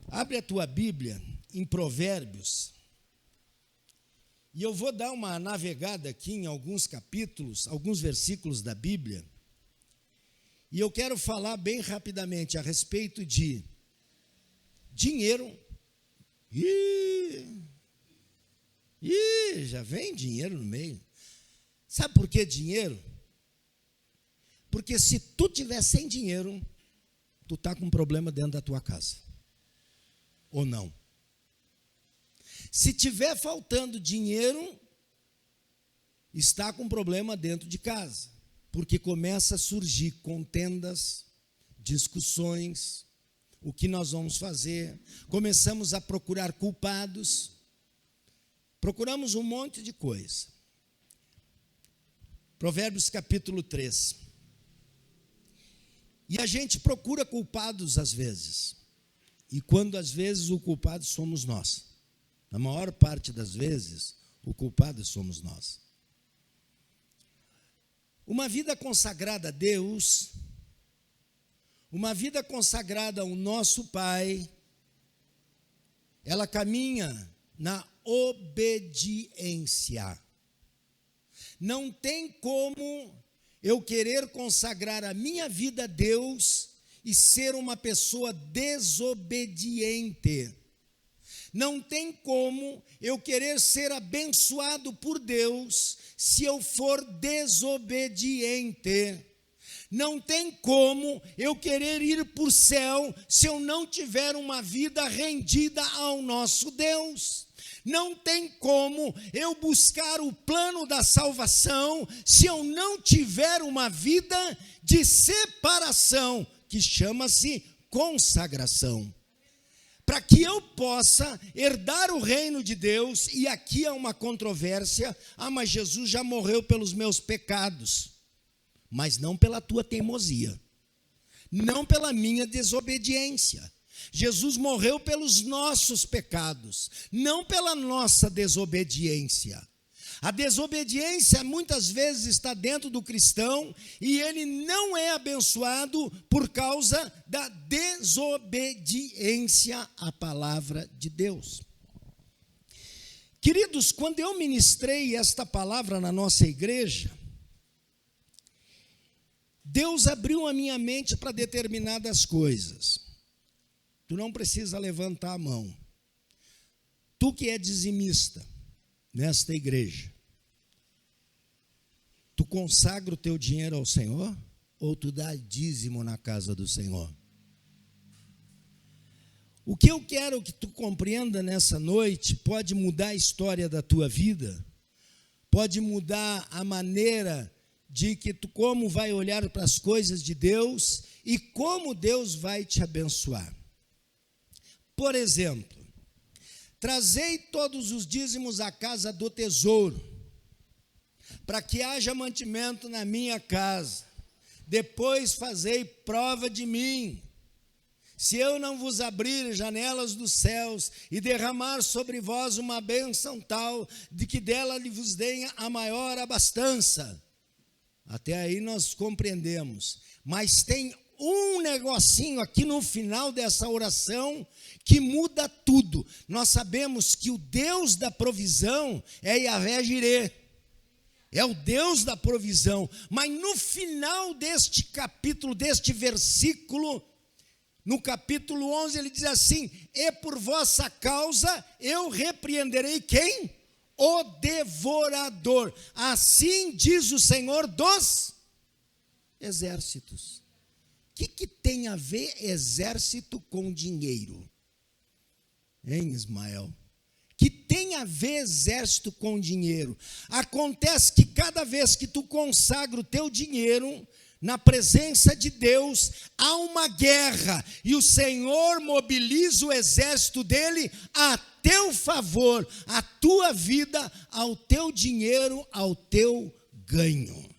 Abre a tua Bíblia em Provérbios, e eu vou dar uma navegada aqui em alguns capítulos, alguns versículos da Bíblia, e eu quero falar bem rapidamente a respeito de dinheiro. Já vem dinheiro no meio. Sabe por que dinheiro? Porque se tu tiver sem dinheiro, tu está com um problema dentro da tua casa. Ou não? Se tiver faltando dinheiro, está com problema dentro de casa. Porque começa a surgir contendas, discussões, o que nós vamos fazer. Começamos a procurar culpados. Procuramos um monte de coisa. Provérbios capítulo 3. E a gente procura culpados às vezes. E quando às vezes o culpado somos nós. Na maior parte das vezes, o culpado somos nós. Uma vida consagrada a Deus, uma vida consagrada ao nosso Pai, ela caminha na obediência. Não tem como eu querer consagrar a minha vida a Deus e ser uma pessoa desobediente. Não tem como eu querer ser abençoado por Deus se eu for desobediente. Não tem como eu querer ir para o céu se eu não tiver uma vida rendida ao nosso Deus. Não tem como eu buscar o plano da salvação se eu não tiver uma vida de separação, que chama-se consagração. Para que eu possa herdar o reino de Deus, e aqui há uma controvérsia, mas Jesus já morreu pelos meus pecados, mas não pela tua teimosia, não pela minha desobediência. Jesus morreu pelos nossos pecados, não pela nossa desobediência. A desobediência muitas vezes está dentro do cristão e ele não é abençoado por causa da desobediência à palavra de Deus. Queridos, quando eu ministrei esta palavra na nossa igreja, Deus abriu a minha mente para determinadas coisas. Tu não precisa levantar a mão. Tu que é dizimista nesta igreja, tu consagra o teu dinheiro ao Senhor ou tu dá dízimo na casa do Senhor? O que eu quero que tu compreenda nessa noite pode mudar a história da tua vida, pode mudar a maneira de que tu como vai olhar para as coisas de Deus e como Deus vai te abençoar. Por exemplo, trazei todos os dízimos à casa do tesouro, para que haja mantimento na minha casa. Depois fazei prova de mim. Se eu não vos abrir janelas dos céus e derramar sobre vós uma bênção tal, de que dela vos deem a maior abastança. Até aí nós compreendemos. Mas tem um negocinho aqui no final dessa oração que muda tudo. Nós sabemos que o Deus da provisão é Yahvé Jireh. É o Deus da provisão. Mas no final deste capítulo, deste versículo, no capítulo 11, ele diz assim: e por vossa causa eu repreenderei quem? O devorador. Assim diz o Senhor dos exércitos. O que tem a ver exército com dinheiro? Hein, Ismael? Que tem a ver exército com dinheiro? Acontece que cada vez que tu consagra o teu dinheiro na presença de Deus, há uma guerra, e o Senhor mobiliza o exército dele a teu favor, a tua vida, ao teu dinheiro, ao teu ganho.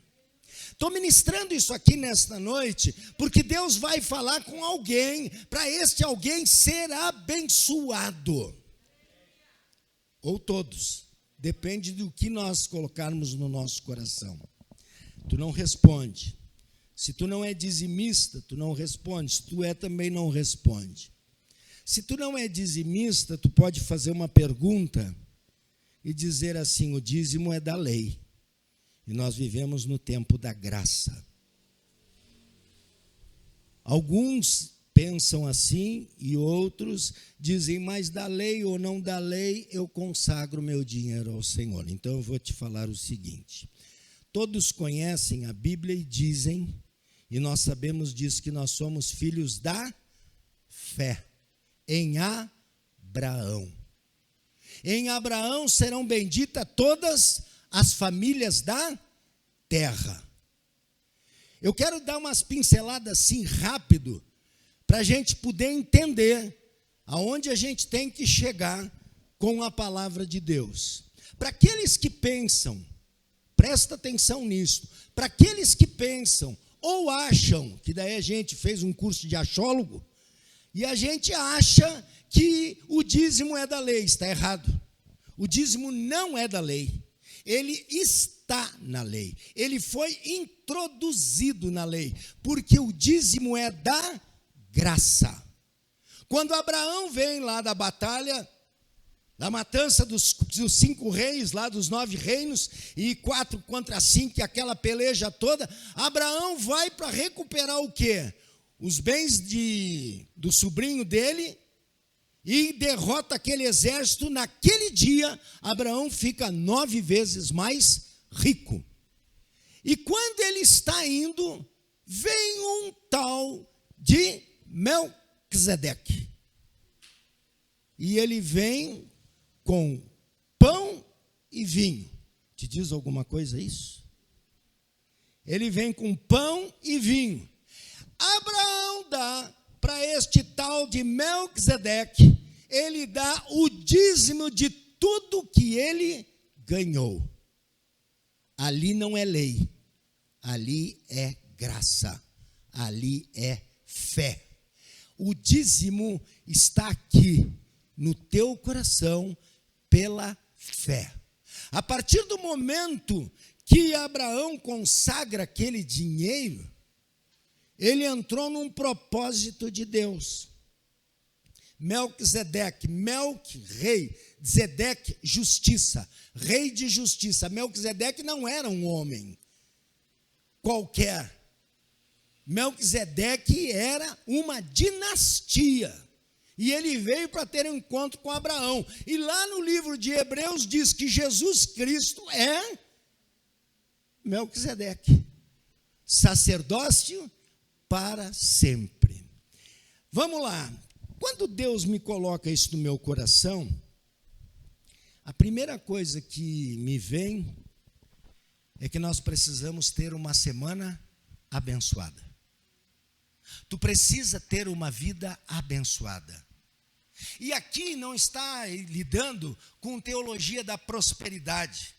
Estou ministrando isso aqui nesta noite, porque Deus vai falar com alguém, para este alguém ser abençoado. Ou todos, depende do que nós colocarmos no nosso coração. Tu não responde. Se tu não é dizimista, tu não responde. Se tu é, também não responde. Se tu não é dizimista, tu pode fazer uma pergunta e dizer assim: o dízimo é da lei. E nós vivemos no tempo da graça. Alguns pensam assim e outros dizem: mas da lei ou não da lei, eu consagro meu dinheiro ao Senhor. Então eu vou te falar o seguinte: todos conhecem a Bíblia e dizem, e nós sabemos disso, que nós somos filhos da fé, em Abraão. Em Abraão serão benditas todas as famílias da terra. Eu quero dar umas pinceladas assim rápido, para a gente poder entender aonde a gente tem que chegar com a palavra de Deus. Para aqueles que pensam, presta atenção nisso, para aqueles que pensam ou acham, que daí a gente fez um curso de achólogo, e a gente acha que o dízimo é da lei. Está errado. O dízimo não é da lei. Ele está na lei. Ele foi introduzido na lei, porque o dízimo é da graça. Quando Abraão vem lá da batalha, da matança dos 5 reis, lá dos 9 reinos, e 4 contra 5, aquela peleja toda, Abraão vai para recuperar o quê? Os bens do sobrinho dele, e derrota aquele exército. Naquele dia, Abraão fica 9 vezes mais rico. E quando ele está indo, vem um tal de Melquisedeque. E ele vem com pão e vinho. Te diz alguma coisa isso? Ele vem com pão e vinho. Abraão dá para este tal de Melquisedeque, ele dá o dízimo de tudo que ele ganhou. Ali não é lei, ali é graça, ali é fé. O dízimo está aqui no teu coração pela fé. A partir do momento que Abraão consagra aquele dinheiro, ele entrou num propósito de Deus. Melquisedeque, rei, Zedeque, justiça, rei de justiça. Melquisedeque não era um homem qualquer. Melquisedeque era uma dinastia. E ele veio para ter um encontro com Abraão. E lá no livro de Hebreus diz que Jesus Cristo é Melquisedeque, sacerdócio para sempre. Vamos lá. Quando Deus me coloca isso no meu coração, a primeira coisa que me vem é que nós precisamos ter uma semana abençoada. Tu precisa ter uma vida abençoada. E aqui não está lidando com teologia da prosperidade.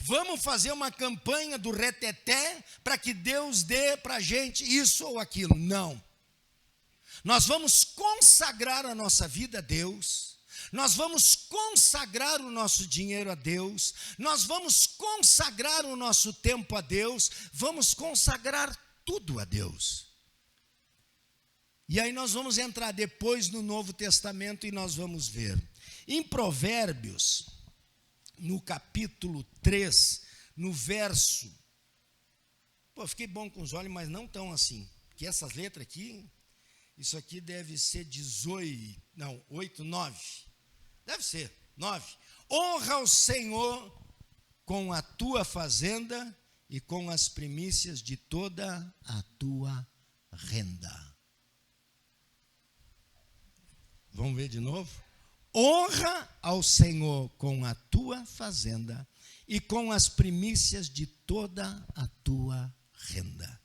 Vamos fazer uma campanha do reteté para que Deus dê para a gente isso ou aquilo. Não. Nós vamos consagrar a nossa vida a Deus. Nós vamos consagrar o nosso dinheiro a Deus. Nós vamos consagrar o nosso tempo a Deus. Vamos consagrar tudo a Deus. E aí nós vamos entrar depois no Novo Testamento e nós vamos ver. Em Provérbios, no capítulo 3, no verso... fiquei bom com os olhos, mas não tão assim. Porque essas letras aqui, isso aqui deve ser 8, 9. Deve ser, 9. Honra o Senhor com a tua fazenda e com as primícias de toda a tua renda. Vamos ver de novo? Honra ao Senhor com a tua fazenda e com as primícias de toda a tua renda.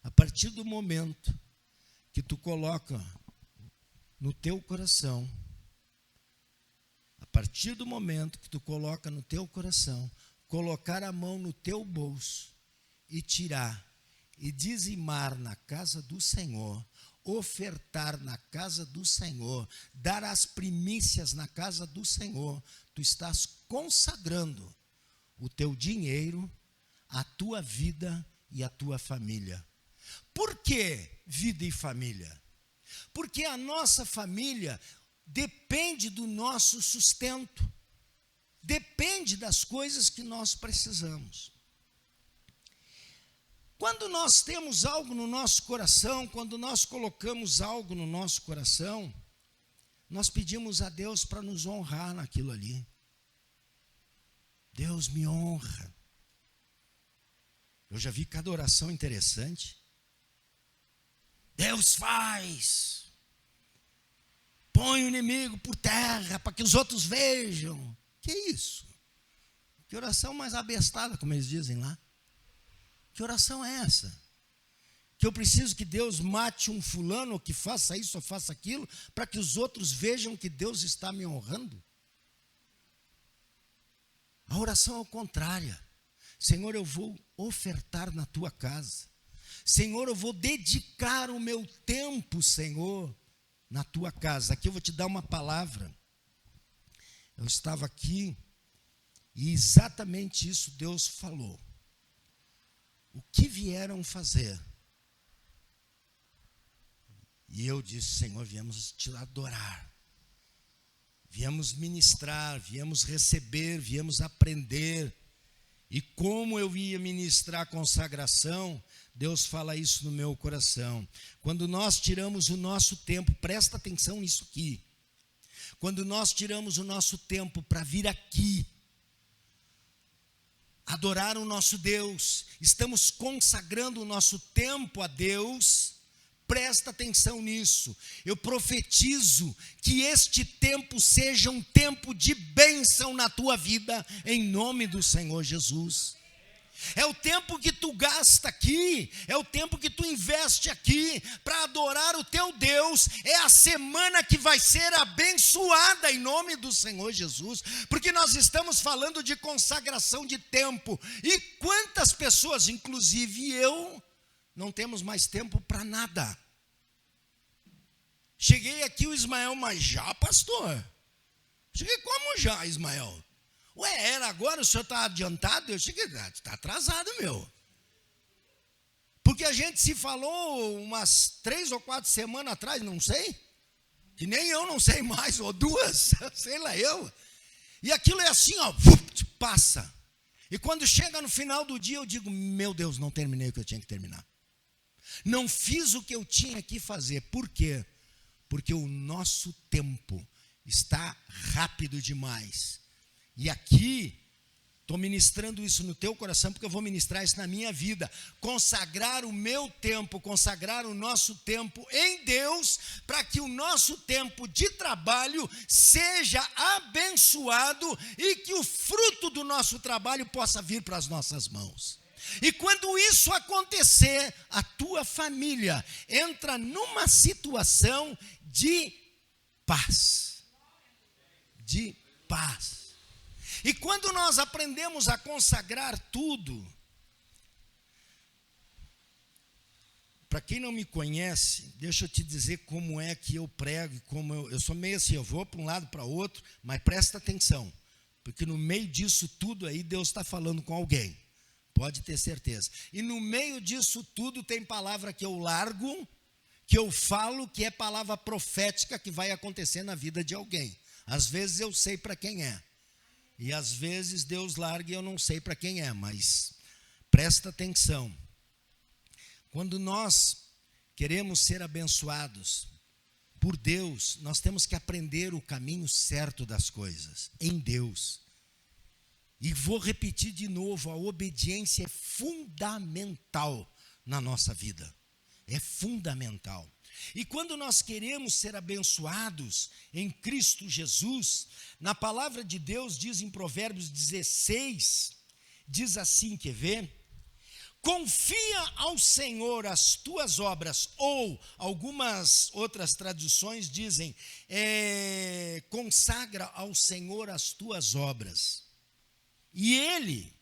A partir do momento que tu coloca no teu coração, a partir do momento que tu coloca no teu coração, colocar a mão no teu bolso e tirar e dizimar na casa do Senhor, ofertar na casa do Senhor, dar as primícias na casa do Senhor, tu estás consagrando o teu dinheiro, a tua vida e a tua família. Por que vida e família? Porque a nossa família depende do nosso sustento, depende das coisas que nós precisamos. Quando nós temos algo no nosso coração, quando nós colocamos algo no nosso coração, nós pedimos a Deus para nos honrar naquilo ali. Deus me honra. Eu já vi cada oração interessante. Deus faz. Põe o inimigo por terra para que os outros vejam. Que isso? Que oração mais abestada, como eles dizem lá. Que oração é essa? Que eu preciso que Deus mate um fulano, ou que faça isso ou faça aquilo, para que os outros vejam que Deus está me honrando? A oração é contrária. Senhor, eu vou ofertar na tua casa. Senhor, eu vou dedicar o meu tempo, Senhor, na tua casa. Aqui eu vou te dar uma palavra. Eu estava aqui e exatamente isso Deus falou. O que vieram fazer? E eu disse, Senhor, viemos te adorar. Viemos ministrar, viemos receber, viemos aprender. E como eu ia ministrar a consagração, Deus fala isso no meu coração. Quando nós tiramos o nosso tempo, presta atenção nisso aqui. Quando nós tiramos o nosso tempo para vir aqui, adorar o nosso Deus, estamos consagrando o nosso tempo a Deus. Presta atenção nisso. Eu profetizo que este tempo seja um tempo de bênção na tua vida, em nome do Senhor Jesus. É o tempo que tu gasta aqui, é o tempo que tu investe aqui para adorar o teu Deus. É a semana que vai ser abençoada em nome do Senhor Jesus, porque nós estamos falando de consagração de tempo. E quantas pessoas, inclusive eu, não temos mais tempo para nada. Cheguei aqui, o Ismael, mas já, pastor? Cheguei como já, Ismael? Ué, era agora, o senhor está adiantado? Eu cheguei, está atrasado, meu. Porque a gente se falou umas 3 ou 4 semanas atrás, não sei. Que nem eu não sei mais, ou 2, sei lá eu. E aquilo é assim, ó, passa. E quando chega no final do dia, eu digo, meu Deus, não terminei o que eu tinha que terminar. Não fiz o que eu tinha que fazer. Por quê? Porque o nosso tempo está rápido demais. E aqui, estou ministrando isso no teu coração, porque eu vou ministrar isso na minha vida. Consagrar o meu tempo, consagrar o nosso tempo em Deus, para que o nosso tempo de trabalho seja abençoado e que o fruto do nosso trabalho possa vir para as nossas mãos. E quando isso acontecer, a tua família entra numa situação de paz. De paz. E quando nós aprendemos a consagrar tudo, para quem não me conhece, deixa eu te dizer como é que eu prego, como eu sou meio assim, eu vou para um lado para outro, mas presta atenção, porque no meio disso tudo aí Deus está falando com alguém, pode ter certeza. E no meio disso tudo tem palavra que eu largo, que eu falo, que é palavra profética que vai acontecer na vida de alguém. Às vezes eu sei para quem é. E às vezes Deus larga e eu não sei para quem é, mas presta atenção. Quando nós queremos ser abençoados por Deus, nós temos que aprender o caminho certo das coisas, em Deus. E vou repetir de novo, a obediência é fundamental na nossa vida. É fundamental. E quando nós queremos ser abençoados em Cristo Jesus, na palavra de Deus diz em Provérbios 16, diz assim, quer ver? Confia ao Senhor as tuas obras, ou algumas outras traduções dizem, consagra ao Senhor as tuas obras. E Ele,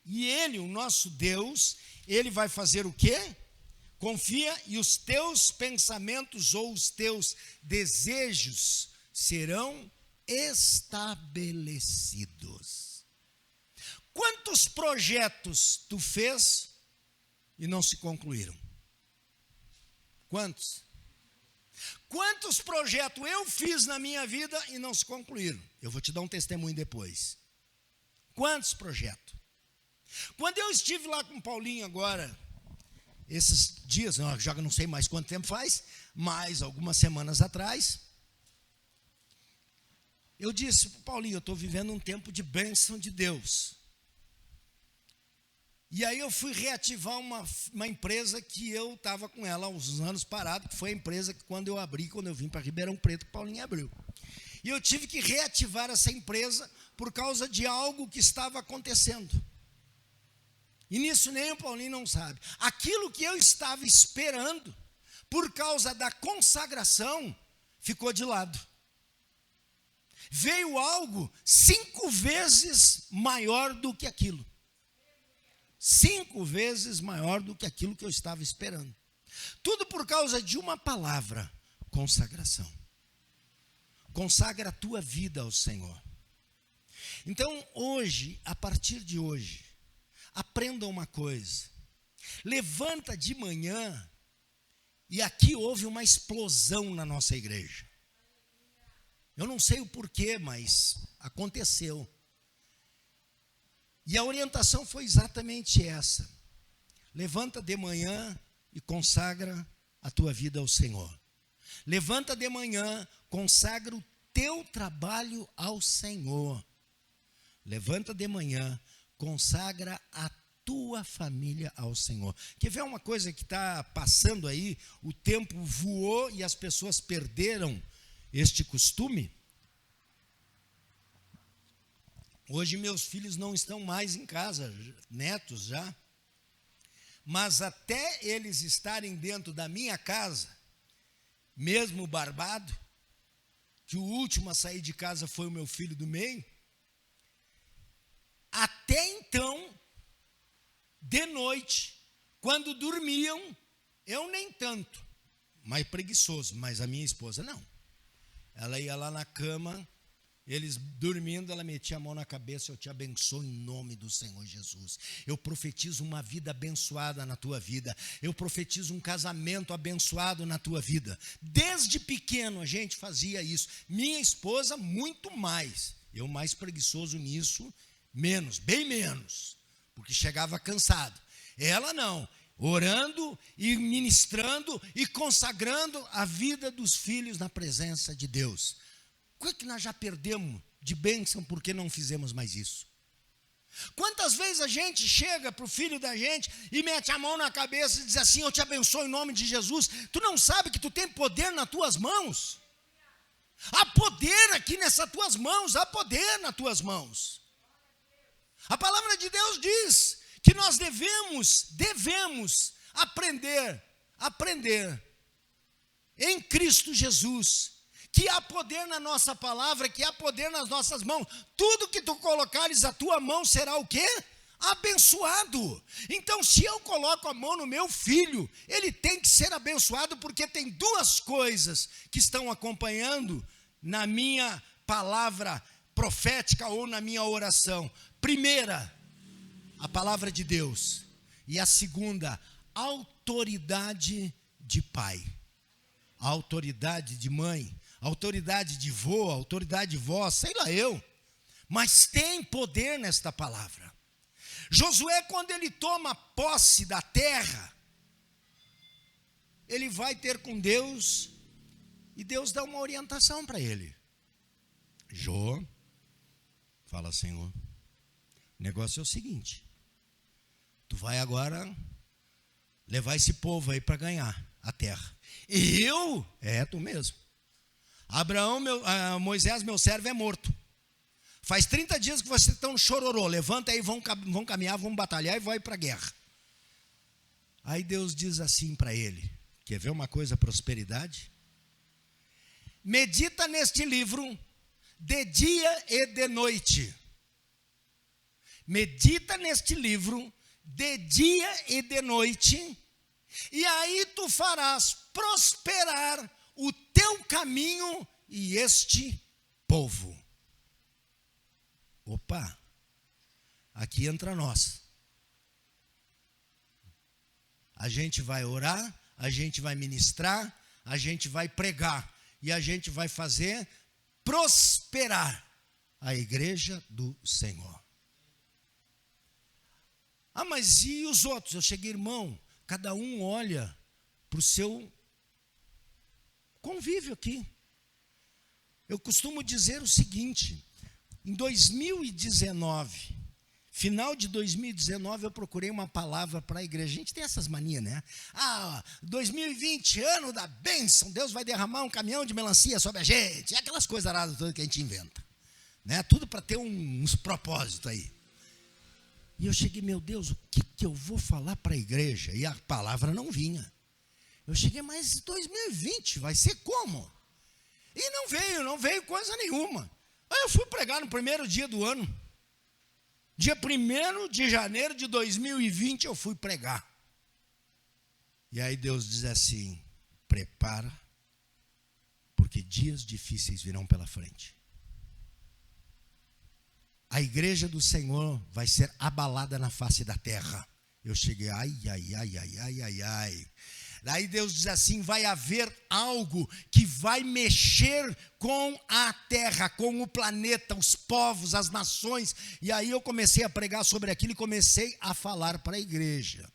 o nosso Deus, Ele vai fazer o quê? Confia, e os teus pensamentos ou os teus desejos serão estabelecidos. Quantos projetos tu fez e não se concluíram? Quantos? Quantos projetos eu fiz na minha vida e não se concluíram? Eu vou te dar um testemunho depois. Quantos projetos? Quando eu estive lá com o Paulinho agora, esses dias, já não sei mais quanto tempo faz, mas algumas semanas atrás, eu disse para o Paulinho, eu estou vivendo um tempo de bênção de Deus. E aí eu fui reativar uma empresa que eu estava com ela há uns anos parado, que foi a empresa que quando eu vim para Ribeirão Preto, o Paulinho abriu. E eu tive que reativar essa empresa por causa de algo que estava acontecendo. E nisso nem o Paulinho não sabe. Aquilo que eu estava esperando, por causa da consagração, ficou de lado. Veio algo 5 vezes maior do que aquilo. 5 vezes maior do que aquilo que eu estava esperando. Tudo por causa de uma palavra: consagração. Consagra a tua vida ao Senhor. Então, hoje, a partir de hoje, aprenda uma coisa. Levanta de manhã, e aqui houve uma explosão na nossa igreja. Eu não sei o porquê, mas aconteceu. E a orientação foi exatamente essa: levanta de manhã e consagra a tua vida ao Senhor. Levanta de manhã, consagra o teu trabalho ao Senhor. Levanta de manhã, consagra a tua família ao Senhor. Quer ver uma coisa que está passando aí? O tempo voou e as pessoas perderam este costume. Hoje meus filhos não estão mais em casa, netos já. Mas até eles estarem dentro da minha casa, mesmo barbado, que o último a sair de casa foi o meu filho do meio, até então, de noite, quando dormiam, eu nem tanto, mais preguiçoso, mas a minha esposa não. Ela ia lá na cama, eles dormindo, ela metia a mão na cabeça: eu te abençoo em nome do Senhor Jesus. Eu profetizo uma vida abençoada na tua vida. Eu profetizo um casamento abençoado na tua vida. Desde pequeno a gente fazia isso. Minha esposa muito mais. Eu mais preguiçoso nisso, menos, bem menos, porque chegava cansado. Ela não, orando e ministrando e consagrando a vida dos filhos na presença de Deus. Quanto que nós já perdemos de bênção porque não fizemos mais isso? Quantas vezes a gente chega para o filho da gente e mete a mão na cabeça e diz assim: eu te abençoo em nome de Jesus. Tu não sabe que tu tem poder nas tuas mãos? Há poder aqui nessas tuas mãos, há poder nas tuas mãos. A palavra de Deus diz que nós devemos aprender em Cristo Jesus, que há poder na nossa palavra, que há poder nas nossas mãos. Tudo que tu colocares a tua mão será o quê? Abençoado. Então, se eu coloco a mão no meu filho, ele tem que ser abençoado, porque tem 2 coisas que estão acompanhando na minha palavra profética ou na minha oração. Primeira, a palavra de Deus. E a segunda, autoridade de pai, autoridade de mãe, autoridade de vô, autoridade de vó, sei lá eu, mas tem poder nesta palavra. Josué, quando ele toma posse da terra, ele vai ter com Deus, e Deus dá uma orientação para ele. Jô, fala: Senhor, o negócio é o seguinte: tu vai agora levar esse povo aí para ganhar a terra. E eu? É, tu mesmo. Moisés, meu servo, é morto. Faz 30 dias que vocês estão no chororô. Levanta aí, vão caminhar, vão batalhar e vão ir para a guerra. Aí Deus diz assim para ele: quer ver uma coisa, prosperidade? Medita neste livro de dia e de noite. Medita neste livro de dia e de noite, e aí tu farás prosperar o teu caminho e este povo. Opa, aqui entra nós. A gente vai orar, a gente vai ministrar, a gente vai pregar e a gente vai fazer prosperar a igreja do Senhor. Ah, mas e os outros? Eu cheguei, irmão, cada um olha para o seu convívio aqui. Eu costumo dizer o seguinte: em 2019, final de 2019, eu procurei uma palavra para a igreja. A gente tem essas manias, né? 2020, ano da bênção, Deus vai derramar um caminhão de melancia sobre a gente. É aquelas coisas aradas todas que a gente inventa, né? Tudo para ter uns propósitos aí. E eu cheguei, meu Deus, o que eu vou falar para a igreja? E a palavra não vinha. Eu cheguei, mas 2020 vai ser como? E não veio coisa nenhuma. Aí eu fui pregar no primeiro dia do ano. Dia 1º de janeiro de 2020 eu fui pregar. E aí Deus diz assim: prepara, porque dias difíceis virão pela frente. A igreja do Senhor vai ser abalada na face da terra. Eu cheguei, ai. Daí Deus diz assim: vai haver algo que vai mexer com a terra, com o planeta, os povos, as nações. E aí eu comecei a pregar sobre aquilo e comecei a falar para a igreja.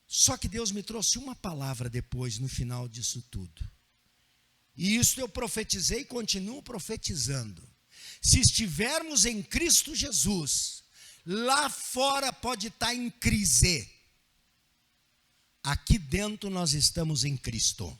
Só que Deus me trouxe uma palavra depois, no final disso tudo. E isso eu profetizei e continuo profetizando. Se estivermos em Cristo Jesus, lá fora pode estar em crise. Aqui dentro nós estamos em Cristo.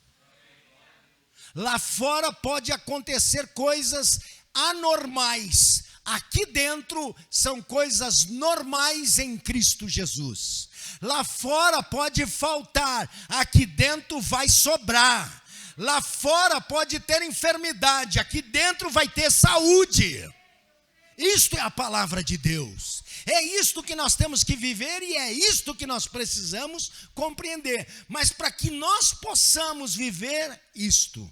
Lá fora pode acontecer coisas anormais. Aqui dentro são coisas normais em Cristo Jesus. Lá fora pode faltar, aqui dentro vai sobrar. Lá fora pode ter enfermidade, aqui dentro vai ter saúde. Isto é a palavra de Deus. É isto que nós temos que viver e é isto que nós precisamos compreender. Mas para que nós possamos viver isto,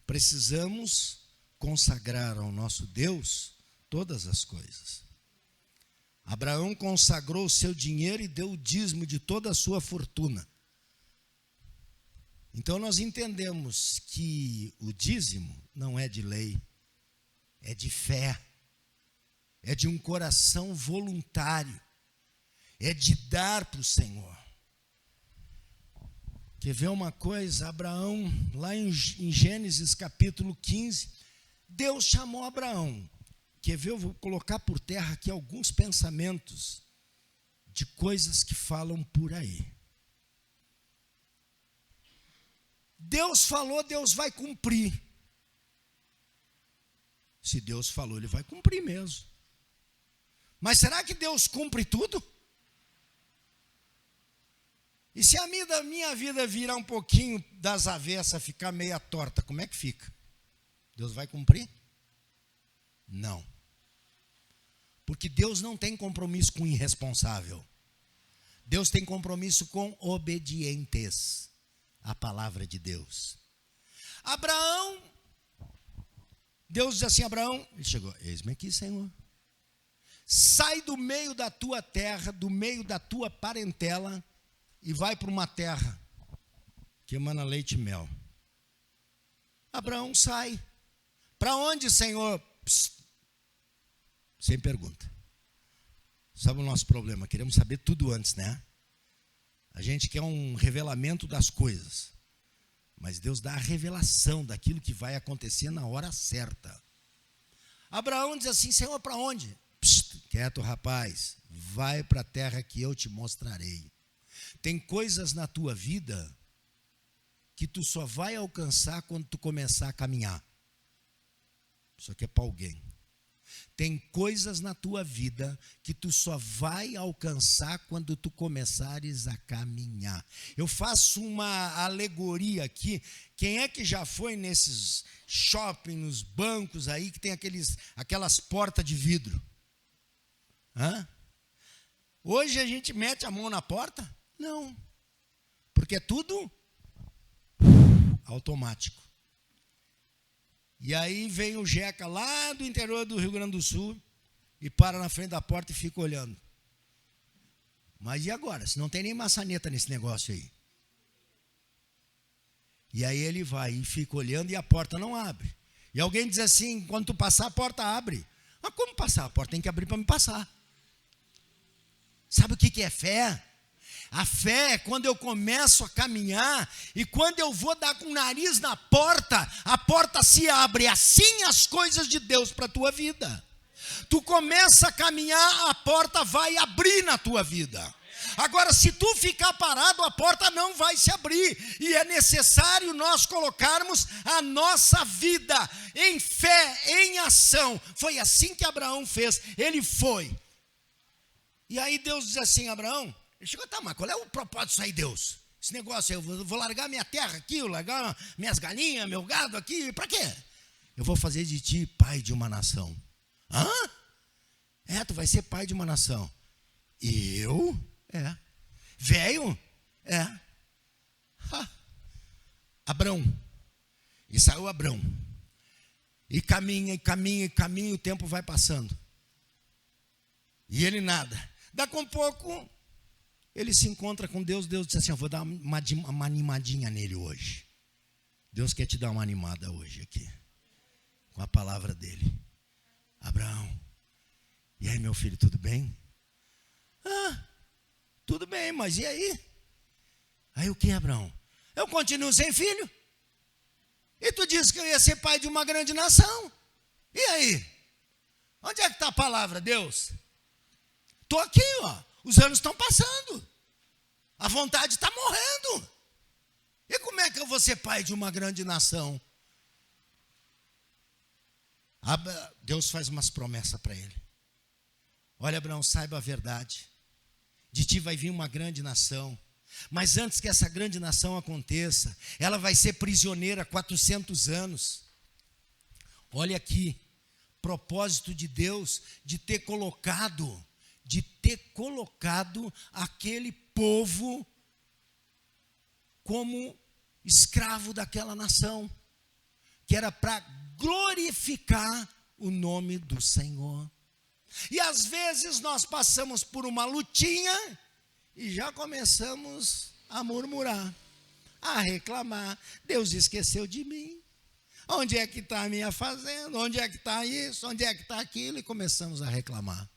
precisamos consagrar ao nosso Deus todas as coisas. Abraão consagrou o seu dinheiro e deu o dízimo de toda a sua fortuna. Então nós entendemos que o dízimo não é de lei, é de fé, é de um coração voluntário, é de dar para o Senhor. Quer ver uma coisa? Abraão, lá em Gênesis capítulo 15, Deus chamou Abraão. Quer ver? Eu vou colocar por terra aqui alguns pensamentos de coisas que falam por aí. Deus falou, Deus vai cumprir. Se Deus falou, Ele vai cumprir mesmo. Mas será que Deus cumpre tudo? E se a minha vida virar um pouquinho das avessas, ficar meia torta, como é que fica? Deus vai cumprir? Não. Porque Deus não tem compromisso com irresponsável. Deus tem compromisso com obedientes. A palavra de Deus. Abraão, Deus diz assim: Abraão, ele chegou, eis-me aqui, Senhor. Sai do meio da tua terra, do meio da tua parentela, e vai para uma terra que emana leite e mel. Abraão sai. Para onde, Senhor? Psst. Sem pergunta. Sabe o nosso problema? Queremos saber tudo antes, né? A gente quer um revelamento das coisas, mas Deus dá a revelação daquilo que vai acontecer na hora certa. Abraão diz assim: Senhor, para onde? Psst, quieto, rapaz, vai para a terra que eu te mostrarei. Tem coisas na tua vida que tu só vai alcançar quando tu começar a caminhar. Isso aqui é para alguém. Tem coisas na tua vida que tu só vai alcançar quando tu começares a caminhar. Eu faço uma alegoria aqui. Quem é que já foi nesses shopping, nos bancos aí, que tem aquelas portas de vidro? Hã? Hoje a gente mete a mão na porta? Não. Porque é tudo automático. E aí vem o Jeca lá do interior do Rio Grande do Sul e para na frente da porta e fica olhando. Mas e agora? Se não tem nem maçaneta nesse negócio aí. E aí ele vai e fica olhando e a porta não abre. E alguém diz assim: quando tu passar, a porta abre. Mas como passar? A porta tem que abrir para me passar. Sabe o que é fé? A fé é quando eu começo a caminhar e quando eu vou dar com o nariz na porta, a porta se abre. Assim as coisas de Deus para a tua vida. Tu começa a caminhar, a porta vai abrir na tua vida. Agora, se tu ficar parado, a porta não vai se abrir. E é necessário nós colocarmos a nossa vida em fé, em ação. Foi assim que Abraão fez. Ele foi. E aí Deus diz assim: Abraão, ele chegou, tá, mas qual é o propósito disso aí, Deus? Esse negócio, eu vou largar minha terra aqui, eu vou largar minhas galinhas, meu gado aqui, para quê? Eu vou fazer de ti pai de uma nação. Hã? Tu vai ser pai de uma nação. Eu? Velho? Abrão. E saiu Abrão. E caminha, o tempo vai passando. E ele nada. Daqui a um pouco, ele se encontra com Deus. Deus diz assim: eu vou dar uma animadinha nele hoje. Deus quer te dar uma animada hoje aqui, com a palavra dele. Abraão, e aí, meu filho, tudo bem? Tudo bem, mas e aí? Aí o que, Abraão? Eu continuo sem filho. E tu disse que eu ia ser pai de uma grande nação. E aí? Onde é que está a palavra, Deus? Estou aqui, ó. Os anos estão passando. A vontade está morrendo. E como é que eu vou ser pai de uma grande nação? Deus faz umas promessas para ele. Olha, Abraão, saiba a verdade. De ti vai vir uma grande nação. Mas antes que essa grande nação aconteça, ela vai ser prisioneira 400 anos. Olha aqui, propósito de Deus de ter colocado aquele povo como escravo daquela nação, que era para glorificar o nome do Senhor. E às vezes nós passamos por uma lutinha e já começamos a murmurar, a reclamar. Deus esqueceu de mim. Onde é que está a minha fazenda? Onde é que está isso? Onde é que está aquilo? E começamos a reclamar.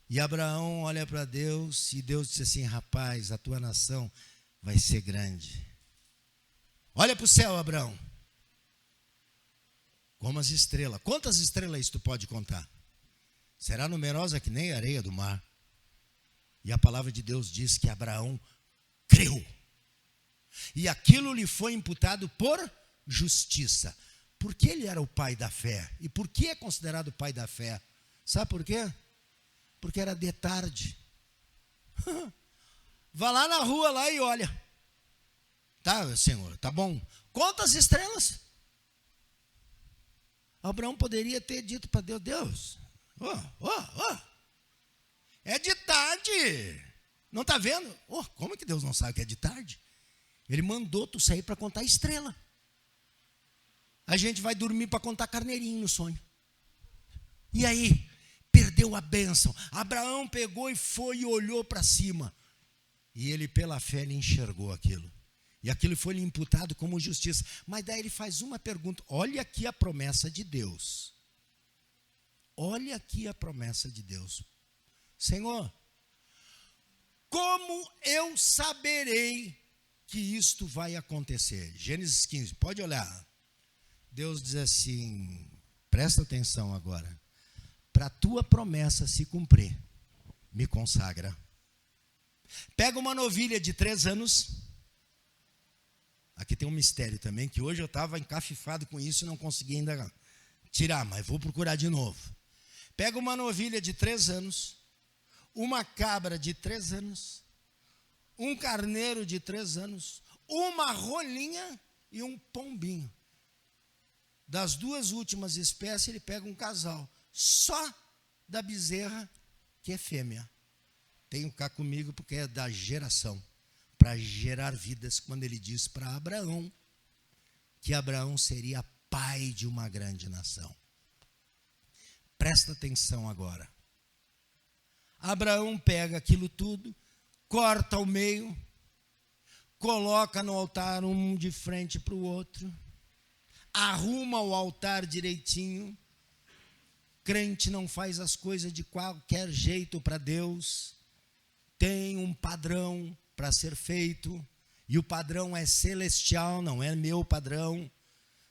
E Abraão olha para Deus e Deus disse assim: rapaz, a tua nação vai ser grande. Olha para o céu, Abraão. Como as estrelas. Quantas estrelas tu pode contar? Será numerosa que nem a areia do mar. E a palavra de Deus diz que Abraão creu. E aquilo lhe foi imputado por justiça. Porque ele era o pai da fé. E por que é considerado o pai da fé? Sabe por quê? Porque era de tarde. Vá lá na rua lá e olha. Tá, Senhor, tá bom. Quantas estrelas? Abraão poderia ter dito para Deus: Deus, é de tarde. Não está vendo? Como que Deus não sabe que é de tarde? Ele mandou tu sair para contar estrela. A gente vai dormir para contar carneirinho no sonho. E aí, perdeu a bênção. Abraão pegou e foi e olhou para cima. E ele, pela fé, ele enxergou aquilo. E aquilo foi lhe imputado como justiça. Mas daí ele faz uma pergunta. Olha aqui a promessa de Deus. Olha aqui a promessa de Deus. Senhor, como eu saberei que isto vai acontecer? Gênesis 15, pode olhar. Deus diz assim, presta atenção agora. Para a tua promessa se cumprir, me consagra. Pega uma novilha de 3 anos. Aqui tem um mistério também, que hoje eu estava encafifado com isso e não consegui ainda tirar, mas vou procurar de novo. Pega uma novilha de 3 anos, uma cabra de 3 anos, um carneiro de 3 anos, uma rolinha e um pombinho. Das 2 últimas espécies, ele pega um casal, só da bezerra, que é fêmea. Tenho cá comigo porque é da geração, para gerar vidas, quando ele diz para Abraão, que Abraão seria pai de uma grande nação. Presta atenção agora. Abraão pega aquilo tudo, corta ao meio, coloca no altar um de frente para o outro, arruma o altar direitinho. Crente não faz as coisas de qualquer jeito para Deus, tem um padrão para ser feito, e o padrão é celestial, não é meu padrão.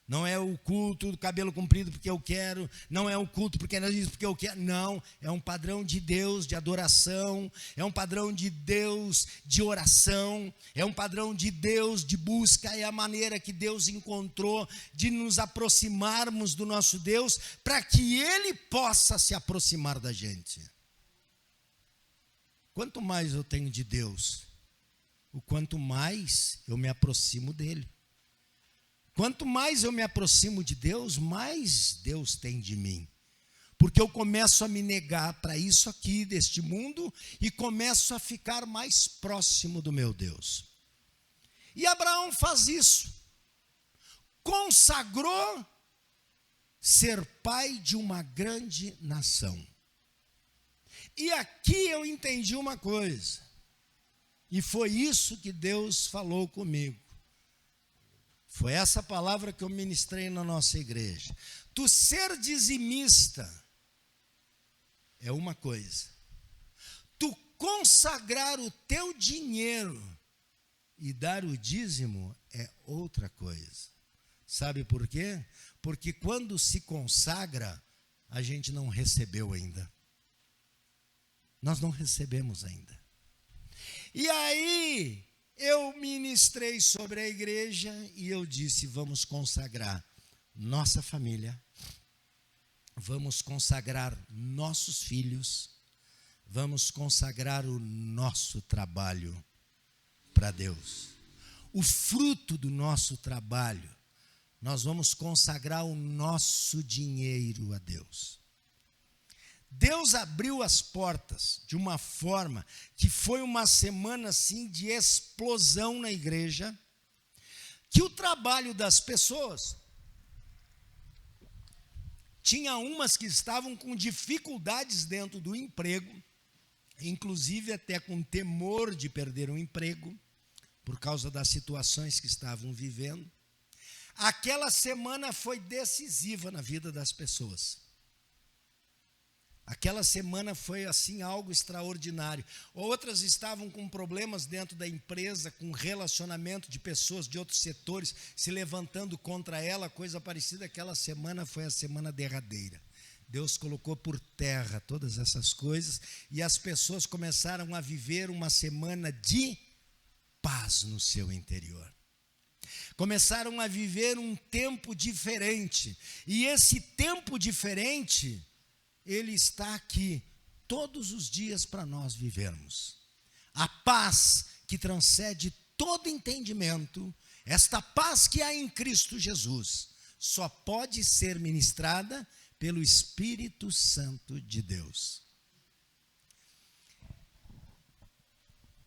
Não é o culto do cabelo comprido porque eu quero, não é o culto porque é isso porque eu quero, não, é um padrão de Deus de adoração, é um padrão de Deus de oração, é um padrão de Deus de busca, é a maneira que Deus encontrou de nos aproximarmos do nosso Deus, para que Ele possa se aproximar da gente. Quanto mais eu tenho de Deus, o quanto mais eu me aproximo dEle. Quanto mais eu me aproximo de Deus, mais Deus tem de mim. Porque eu começo a me negar para isso aqui, deste mundo, e começo a ficar mais próximo do meu Deus. E Abraão faz isso. Consagrou ser pai de uma grande nação. E aqui eu entendi uma coisa. E foi isso que Deus falou comigo. Foi essa palavra que eu ministrei na nossa igreja. Tu ser dizimista é uma coisa. Tu consagrar o teu dinheiro e dar o dízimo é outra coisa. Sabe por quê? Porque quando se consagra, a gente não recebeu ainda. Nós não recebemos ainda. E aí, eu ministrei sobre a igreja e eu disse, vamos consagrar nossa família, vamos consagrar nossos filhos, vamos consagrar o nosso trabalho para Deus. O fruto do nosso trabalho, nós vamos consagrar o nosso dinheiro a Deus. Deus abriu as portas de uma forma que foi uma semana assim de explosão na igreja, que o trabalho das pessoas, tinha umas que estavam com dificuldades dentro do emprego, inclusive até com temor de perder o emprego, por causa das situações que estavam vivendo. Aquela semana foi decisiva na vida das pessoas. Aquela semana foi assim algo extraordinário. Outras estavam com problemas dentro da empresa, com relacionamento de pessoas de outros setores se levantando contra ela, coisa parecida. Aquela semana foi a semana derradeira. Deus colocou por terra todas essas coisas e as pessoas começaram a viver uma semana de paz no seu interior. Começaram a viver um tempo diferente. E esse tempo diferente, ele está aqui todos os dias para nós vivermos. A paz que transcende todo entendimento, esta paz que há em Cristo Jesus, só pode ser ministrada pelo Espírito Santo de Deus.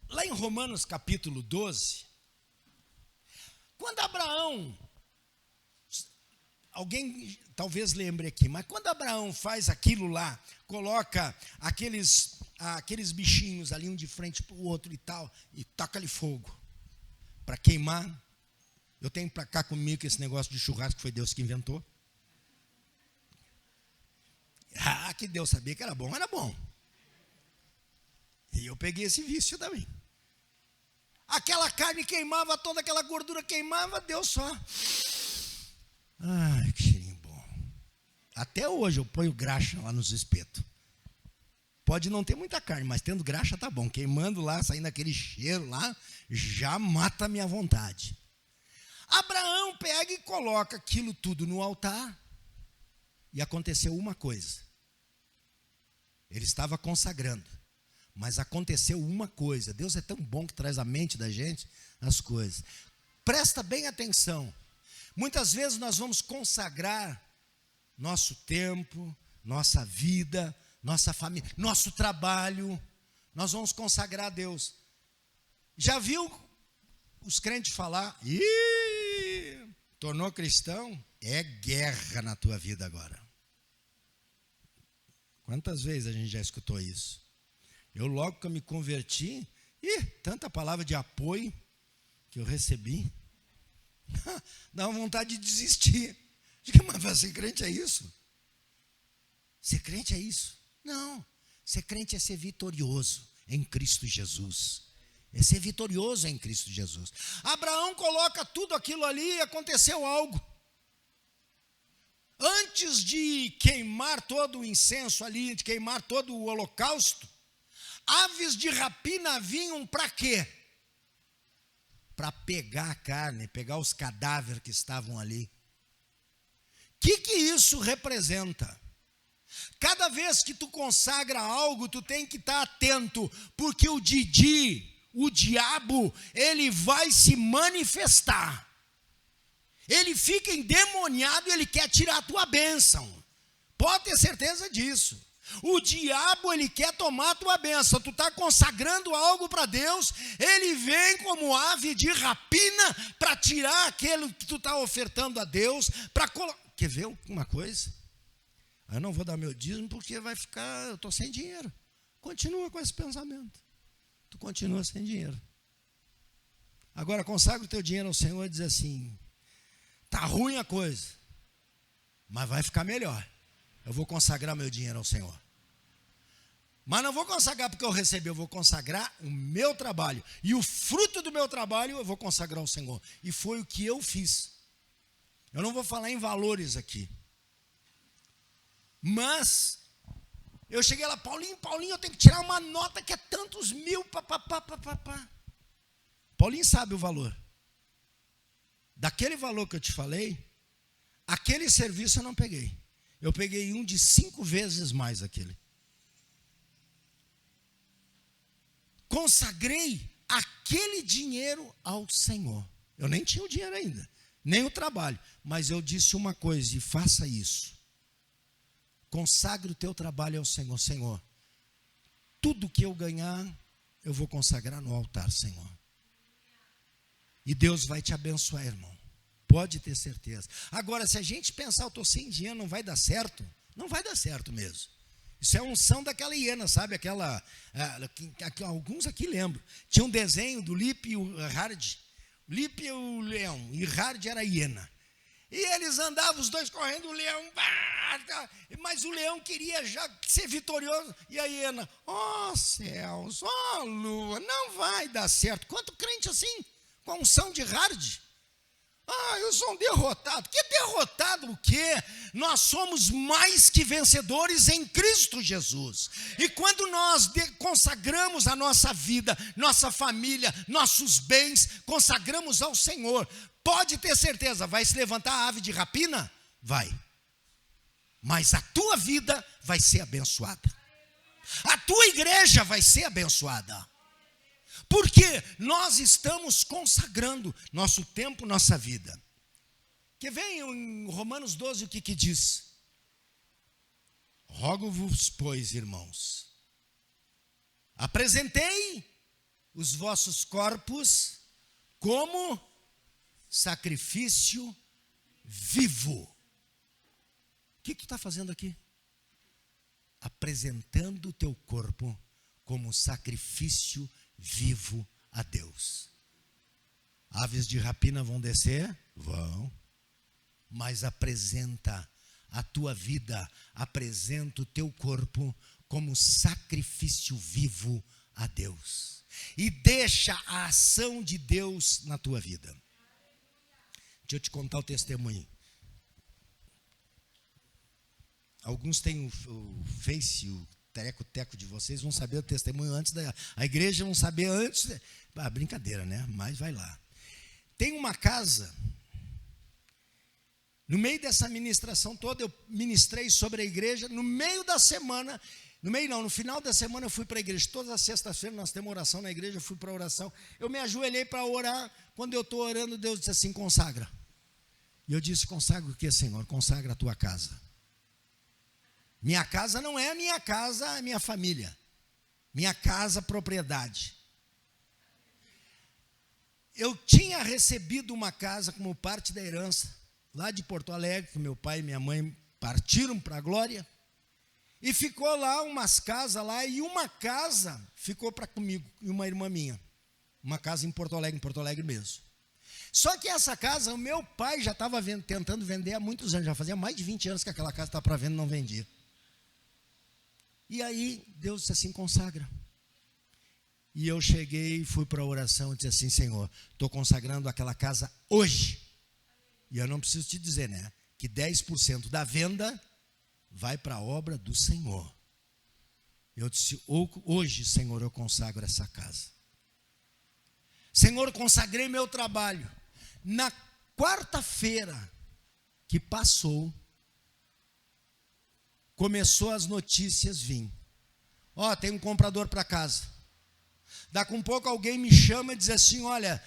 Lá em Romanos capítulo 12, quando Abraão, alguém talvez lembre aqui, mas quando Abraão faz aquilo lá, coloca aqueles bichinhos ali um de frente para o outro e tal, e taca-lhe fogo para queimar. Eu tenho para cá comigo que esse negócio de churrasco foi Deus que inventou. Ah, que Deus sabia que era bom, era bom. E eu peguei esse vício também. Aquela carne queimava, toda aquela gordura queimava, Deus só. Ai, que cheirinho bom. Até hoje eu ponho graxa lá nos espetos. Pode não ter muita carne, mas tendo graxa tá bom. Queimando lá, saindo aquele cheiro lá, já mata a minha vontade. Abraão pega e coloca aquilo tudo no altar. E aconteceu uma coisa. Ele estava consagrando. Mas aconteceu uma coisa. Deus é tão bom que traz à mente da gente as coisas. Presta bem atenção. Muitas vezes nós vamos consagrar nosso tempo, nossa vida, nossa família, nosso trabalho. Nós vamos consagrar a Deus. Já viu os crentes falar? Ih, tornou cristão? É guerra na tua vida agora. Quantas vezes a gente já escutou isso? Eu logo que eu me converti, tanta palavra de apoio, que eu recebi, dá uma vontade de desistir. Diga, mas ser crente é isso? Ser crente é isso? Não, ser crente é ser vitorioso em Cristo Jesus. É ser vitorioso em Cristo Jesus. Abraão coloca tudo aquilo ali e aconteceu algo. Antes de queimar todo o incenso ali, de queimar todo o holocausto, aves de rapina vinham para quê? Para pegar a carne, pegar os cadáveres que estavam ali. O que isso representa? Cada vez que tu consagra algo, tu tem que estar atento, porque o diabo, ele vai se manifestar. Ele fica endemoniado e ele quer tirar a tua bênção. Pode ter certeza disso. O diabo, ele quer tomar a tua bênção. Tu está consagrando algo para Deus, ele vem como ave de rapina para tirar aquilo que tu está ofertando a Deus. Quer ver uma coisa? Eu não vou dar meu dízimo porque vai ficar, eu estou sem dinheiro. Continua com esse pensamento. Tu continua sem dinheiro. Agora consagra o teu dinheiro ao Senhor e diz assim: está ruim a coisa, mas vai ficar melhor. Eu vou consagrar meu dinheiro ao Senhor. Mas não vou consagrar porque eu recebi, eu vou consagrar o meu trabalho. E o fruto do meu trabalho eu vou consagrar ao Senhor. E foi o que eu fiz. Eu não vou falar em valores aqui. Mas eu cheguei lá, Paulinho, eu tenho que tirar uma nota que é tantos mil, Paulinho sabe o valor. Daquele valor que eu te falei, aquele serviço eu não peguei. Eu peguei um de 5 vezes mais aquele. Consagrei aquele dinheiro ao Senhor. Eu nem tinha o dinheiro ainda, nem o trabalho. Mas eu disse uma coisa, e faça isso. Consagre o teu trabalho ao Senhor. Senhor, tudo que eu ganhar, eu vou consagrar no altar, Senhor. E Deus vai te abençoar, irmão. Pode ter certeza. Agora, se a gente pensar, eu estou sem dinheiro, não vai dar certo. Não vai dar certo mesmo. Isso é unção daquela hiena, sabe? Alguns aqui lembram. Tinha um desenho do Lipe e o Hard. Lipe é o leão e Hard era a hiena. E eles andavam os dois correndo, o leão, mas o leão queria já ser vitorioso. E a hiena, céus, lua, não vai dar certo. Quanto crente assim, com a unção de Hard? Eu sou um derrotado. Que derrotado o quê? Nós somos mais que vencedores em Cristo Jesus. E quando nós consagramos a nossa vida, nossa família, nossos bens, consagramos ao Senhor, pode ter certeza, vai se levantar a ave de rapina? Vai. Mas a tua vida vai ser abençoada. A tua igreja vai ser abençoada. Porque nós estamos consagrando nosso tempo, nossa vida. Que vem em Romanos 12 o que diz? Rogo-vos, pois, irmãos, apresentei os vossos corpos como sacrifício vivo. O que tu está fazendo aqui? Apresentando o teu corpo como sacrifício vivo a Deus. Aves de rapina vão descer? Vão. Mas apresenta a tua vida, apresenta o teu corpo como sacrifício vivo a Deus. E deixa a ação de Deus na tua vida. Deixa eu te contar o testemunho. Alguns têm o Face, o teco de vocês, vão saber o testemunho antes a igreja vão saber antes. Brincadeira, né? Mas vai lá. Tem uma casa, no meio dessa ministração toda, eu ministrei sobre a igreja, no final da semana eu fui para a igreja, todas as sextas-feiras nós temos oração na igreja, eu fui para a oração, eu me ajoelhei para orar, quando eu estou orando, Deus disse assim, consagra. E eu disse, consagra o que, Senhor? Consagra a tua casa. Minha casa não é a minha casa, é a minha família. Minha casa, propriedade. Eu tinha recebido uma casa como parte da herança, lá de Porto Alegre, que meu pai e minha mãe partiram para a glória. E ficou lá umas casas lá, e uma casa ficou para comigo e uma irmã minha. Uma casa em Porto Alegre mesmo. Só que essa casa, o meu pai já estava tentando vender há muitos anos, já fazia mais de 20 anos que aquela casa estava para venda e não vendia. E aí Deus disse assim, consagra. E eu cheguei, fui para a oração e disse assim, Senhor, estou consagrando aquela casa hoje. E eu não preciso te dizer, né, que 10% da venda vai para a obra do Senhor. Eu disse, hoje, Senhor, eu consagro essa casa. Senhor, consagrei meu trabalho. Na quarta-feira que passou, começou as notícias vir. Ó, tem um comprador para casa. Daqui um pouco alguém me chama e diz assim, olha,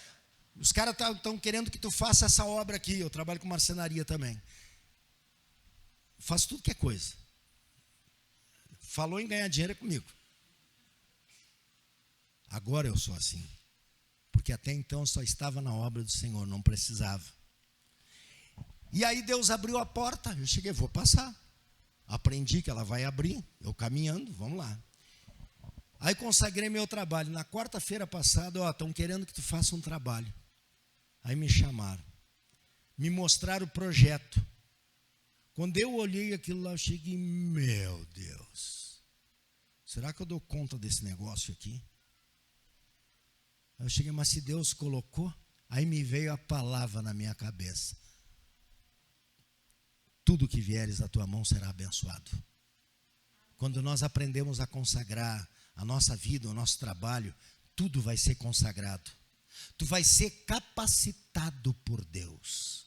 os caras estão querendo que tu faça essa obra aqui. Eu trabalho com marcenaria também. Faço tudo que é coisa. Falou em ganhar dinheiro é comigo. Agora eu sou assim. Porque até então eu só estava na obra do Senhor, não precisava. E aí Deus abriu a porta, eu cheguei, vou passar. Aprendi que ela vai abrir, eu caminhando, vamos lá. Aí consagrei meu trabalho. Na quarta-feira passada, ó, estão querendo que tu faça um trabalho. Aí me chamaram. Me mostraram o projeto. Quando eu olhei aquilo lá, eu cheguei, meu Deus. Será que eu dou conta desse negócio aqui? Eu cheguei, mas se Deus colocou, aí me veio a palavra na minha cabeça. Tudo que vieres da tua mão será abençoado. Quando nós aprendemos a consagrar a nossa vida, o nosso trabalho, tudo vai ser consagrado. Tu vai ser capacitado por Deus.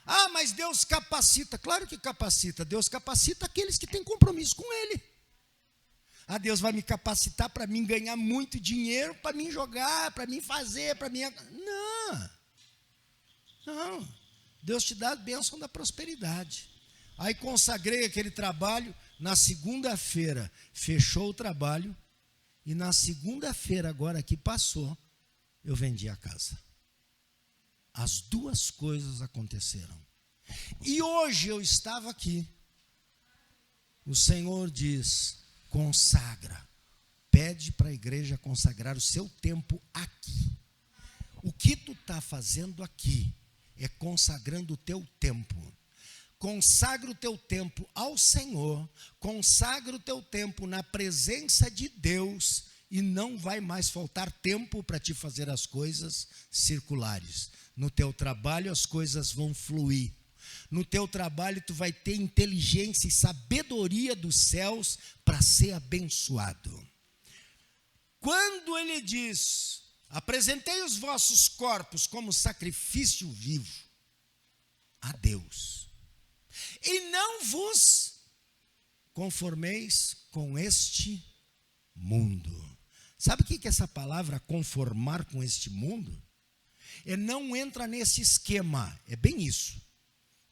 Ah, mas Deus capacita. Claro que capacita. Deus capacita aqueles que têm compromisso com Ele. Ah, Deus vai me capacitar para mim ganhar muito dinheiro, para mim jogar, para mim fazer, para mim... Não. Deus te dá a bênção da prosperidade. Aí consagrei aquele trabalho. Na segunda-feira fechou o trabalho. E na segunda-feira agora que passou, eu vendi a casa. As duas coisas aconteceram. E hoje eu estava aqui. O Senhor diz, consagra. Pede para a igreja consagrar o seu tempo aqui. O que tu está fazendo aqui é consagrando o teu tempo. Consagra o teu tempo ao Senhor. Consagra o teu tempo na presença de Deus. E não vai mais faltar tempo para te fazer as coisas circulares. No teu trabalho as coisas vão fluir. No teu trabalho tu vai ter inteligência e sabedoria dos céus para ser abençoado. Quando ele diz, apresentei os vossos corpos como sacrifício vivo a Deus. E não vos conformeis com este mundo. Sabe o que é essa palavra conformar com este mundo? É não entra nesse esquema, é bem isso.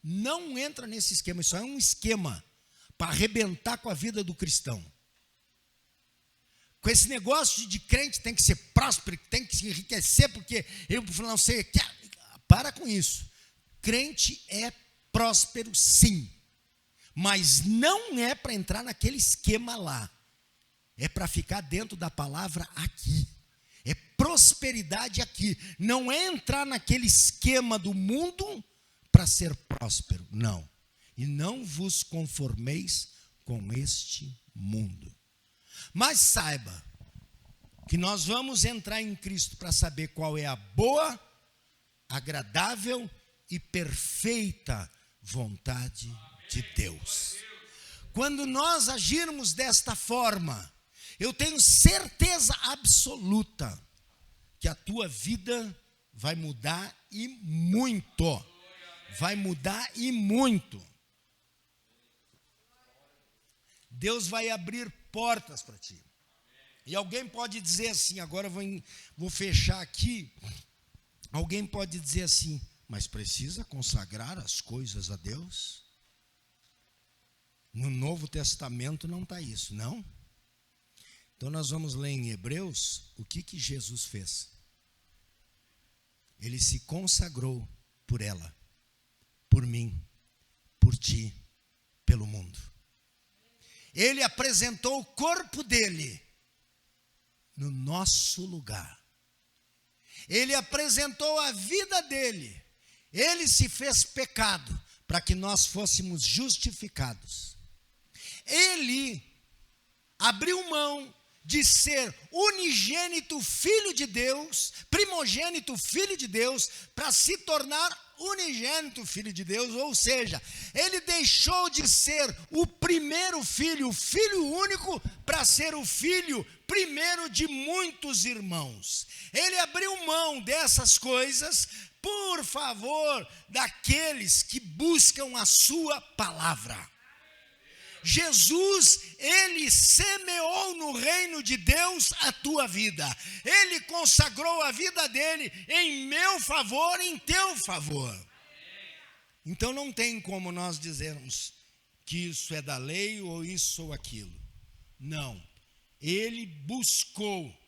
Não entra nesse esquema, isso é um esquema para arrebentar com a vida do cristão. Com esse negócio de crente tem que ser próspero, tem que se enriquecer, porque eu não sei, para com isso. Crente é próspero sim, mas não é para entrar naquele esquema lá. É para ficar dentro da palavra aqui. É prosperidade aqui. Não é entrar naquele esquema do mundo para ser próspero. Não. E não vos conformeis com este mundo. Mas saiba que nós vamos entrar em Cristo para saber qual é a boa, agradável e perfeita vontade de Deus. Quando nós agirmos desta forma, eu tenho certeza absoluta que a tua vida vai mudar e muito. Vai mudar e muito. Deus vai abrir portas para ti. E alguém pode dizer assim, agora eu vou fechar aqui. Alguém pode dizer assim, mas precisa consagrar as coisas a Deus? No Novo Testamento não está isso, não? Então nós vamos ler em Hebreus o que Jesus fez. Ele se consagrou por ela, por mim, por ti, pelo mundo. Ele apresentou o corpo dele no nosso lugar. Ele apresentou a vida dele. Ele se fez pecado para que nós fôssemos justificados. Ele abriu mão de ser unigênito filho de Deus, primogênito filho de Deus, para se tornar unigênito filho de Deus, ou seja, ele deixou de ser o primeiro filho, o filho único, para ser o filho primeiro de muitos irmãos. Ele abriu mão dessas coisas por favor daqueles que buscam a sua palavra. Jesus, ele semeou no reino de Deus a tua vida. Ele consagrou a vida dele em meu favor, em teu favor. Então não tem como nós dizermos que isso é da lei ou isso ou aquilo. Não. Ele buscou,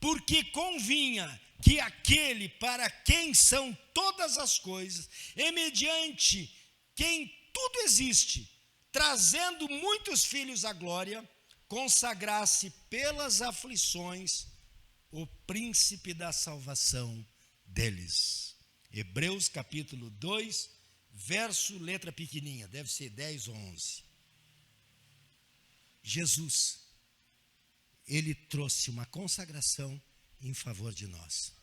porque convinha que aquele para quem são todas as coisas, e mediante quem tudo existe, trazendo muitos filhos à glória, consagrasse pelas aflições o príncipe da salvação deles. Hebreus capítulo 2, verso, letra pequenininha, deve ser 10 ou 11. Jesus, ele trouxe uma consagração em favor de nós.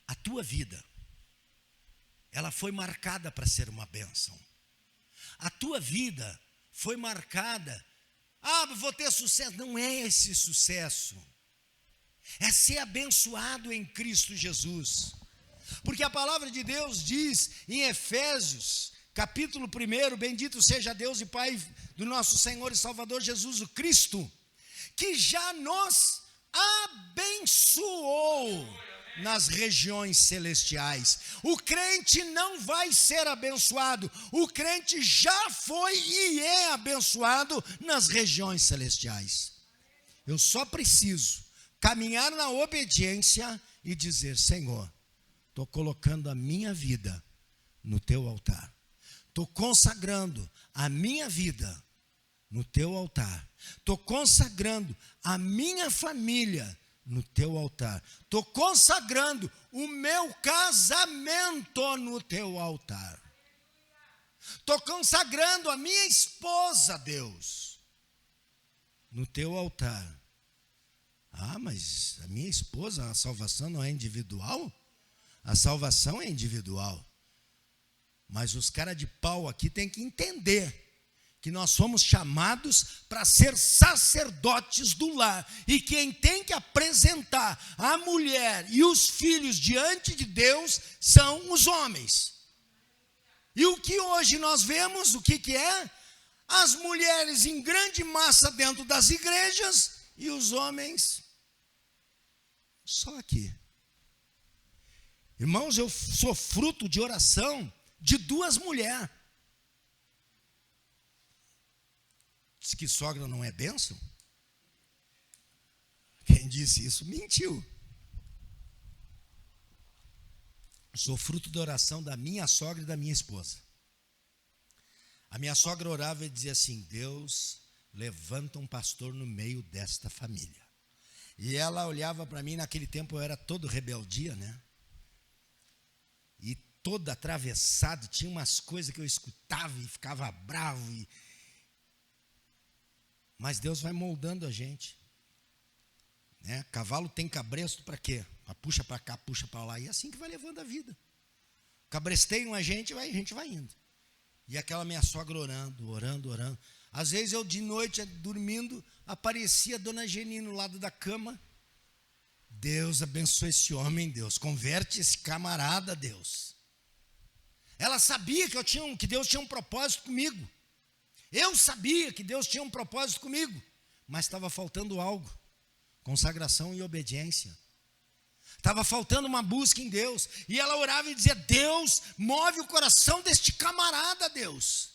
A tua vida, ela foi marcada para ser uma bênção. A tua vida foi marcada, vou ter sucesso. Não é esse sucesso, é ser abençoado em Cristo Jesus. Porque a palavra de Deus diz em Efésios, capítulo 1, bendito seja Deus e Pai do nosso Senhor e Salvador Jesus o Cristo, que já nos abençoou nas regiões celestiais. O crente não vai ser abençoado, o crente já foi e é abençoado nas regiões celestiais. Eu só preciso caminhar na obediência e dizer: Senhor, estou colocando a minha vida no teu altar, estou consagrando a minha vida no teu altar, estou consagrando a minha família no teu altar, estou consagrando o meu casamento no teu altar, estou consagrando a minha esposa, Deus, no teu altar. Mas a minha esposa, a salvação não é individual? A salvação é individual, mas os caras de pau aqui têm que entender que nós somos chamados para ser sacerdotes do lar, e quem tem que apresentar a mulher e os filhos diante de Deus são os homens. E o que hoje nós vemos, o que é? As mulheres em grande massa dentro das igrejas e os homens só aqui. Irmãos, eu sou fruto de oração de 2 mulheres. Diz que sogra não é bênção? Quem disse isso mentiu. Sou fruto da oração da minha sogra e da minha esposa. A minha sogra orava e dizia assim: Deus, levanta um pastor no meio desta família. E ela olhava para mim, naquele tempo eu era todo rebeldia, né? E todo atravessado, tinha umas coisas que eu escutava e ficava bravo. Mas Deus vai moldando a gente, né? Cavalo tem cabresto para quê? Puxa para cá, puxa para lá, e é assim que vai levando a vida. Cabresteiam a gente vai indo. E aquela minha sogra orando. Às vezes eu de noite, dormindo, aparecia a dona Geni no lado da cama. Deus abençoe esse homem, Deus, converte esse camarada, Deus. Ela sabia que Deus tinha um propósito comigo. Eu sabia que Deus tinha um propósito comigo, mas estava faltando algo: consagração e obediência. Estava faltando uma busca em Deus. E ela orava e dizia: Deus, move o coração deste camarada, Deus.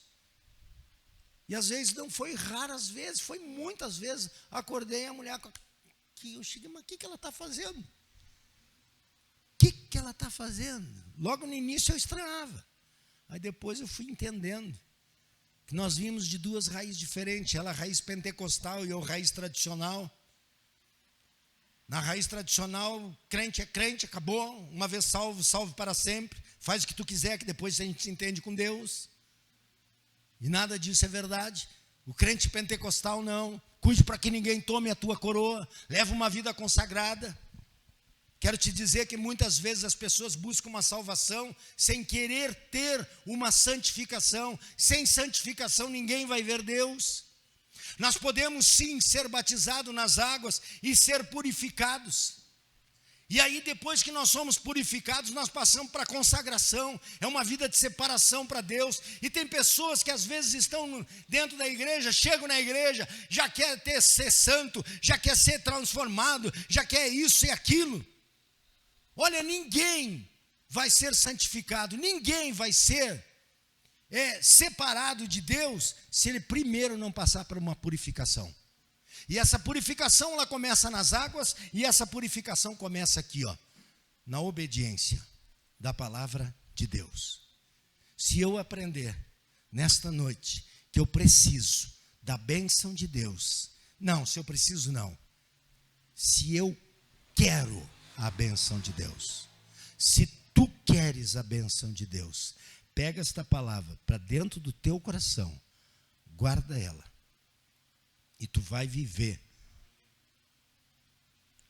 E às vezes não foi raras vezes, foi muitas vezes. Acordei, a mulher aqui, eu cheguei: mas o que ela está fazendo? O que ela está fazendo? Logo no início eu estranhava. Aí depois eu fui entendendo que nós vimos de 2 raízes diferentes. Ela raiz pentecostal e eu raiz tradicional. Na raiz tradicional, crente é crente, acabou. Uma vez salvo, salvo para sempre. Faz o que tu quiser, que depois a gente se entende com Deus. E nada disso é verdade. O crente pentecostal não. Cuide para que ninguém tome a tua coroa. Leva uma vida consagrada. Quero te dizer que muitas vezes as pessoas buscam uma salvação sem querer ter uma santificação. Sem santificação ninguém vai ver Deus. Nós podemos sim ser batizados nas águas e ser purificados. E aí depois que nós somos purificados, nós passamos para a consagração. É uma vida de separação para Deus. E tem pessoas que às vezes estão dentro da igreja, chegam na igreja, já quer ser santo, já quer ser transformado, já quer isso e aquilo. Olha, ninguém vai ser santificado, ninguém vai ser separado de Deus se ele primeiro não passar por uma purificação. E essa purificação ela começa nas águas e essa purificação começa aqui, ó, na obediência da palavra de Deus. Se eu aprender nesta noite que eu preciso da bênção de Deus, não, se eu preciso não, se eu quero a bênção de Deus, se tu queres a bênção de Deus, pega esta palavra para dentro do teu coração, guarda ela, e tu vai viver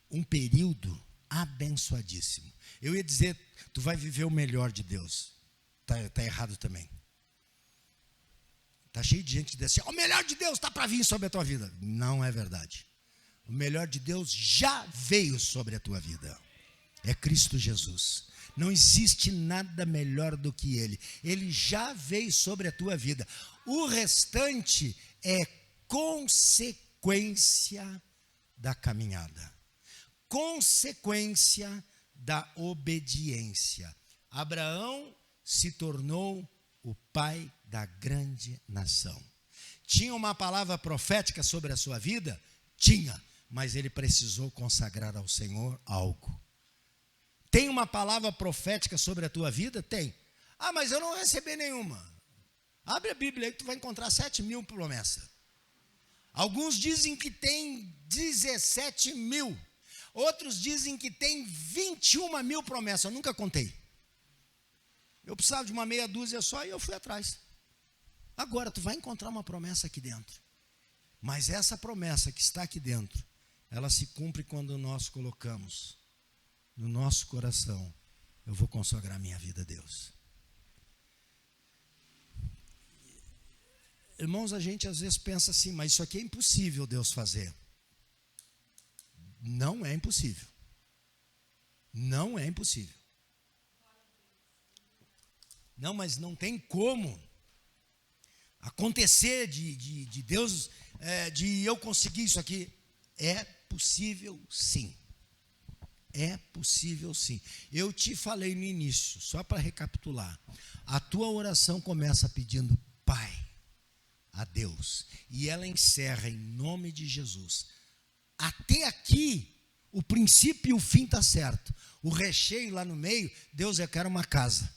um período abençoadíssimo. Eu ia dizer, tu vai viver o melhor de Deus. Está errado também. Está cheio de gente que diz assim, o melhor de Deus está para vir sobre a tua vida. Não é verdade. O melhor de Deus já veio sobre a tua vida. É Cristo Jesus. Não existe nada melhor do que Ele. Ele já veio sobre a tua vida. O restante é consequência da caminhada. Consequência da obediência. Abraão se tornou o pai da grande nação. Tinha uma palavra profética sobre a sua vida? Tinha, mas ele precisou consagrar ao Senhor algo. Tem uma palavra profética sobre a tua vida? Tem. Ah, mas eu não recebi nenhuma. Abre a Bíblia aí que tu vai encontrar 7.000 promessas. Alguns dizem que tem 17.000. Outros dizem que tem 21.000 promessas. Eu nunca contei. Eu precisava de uma meia dúzia só e eu fui atrás. Agora tu vai encontrar uma promessa aqui dentro. Mas essa promessa que está aqui dentro, ela se cumpre quando nós colocamos no nosso coração, eu vou consagrar minha vida a Deus. Irmãos, a gente às vezes pensa assim, mas isso aqui é impossível Deus fazer. Não é impossível. Não é impossível. Não, mas não tem como acontecer de Deus, de eu conseguir isso aqui. É possível sim. É possível sim. Eu te falei no início, só para recapitular. A tua oração começa pedindo Pai a Deus. E ela encerra em nome de Jesus. Até aqui, o princípio e o fim está certo. O recheio lá no meio, Deus, eu quero uma casa.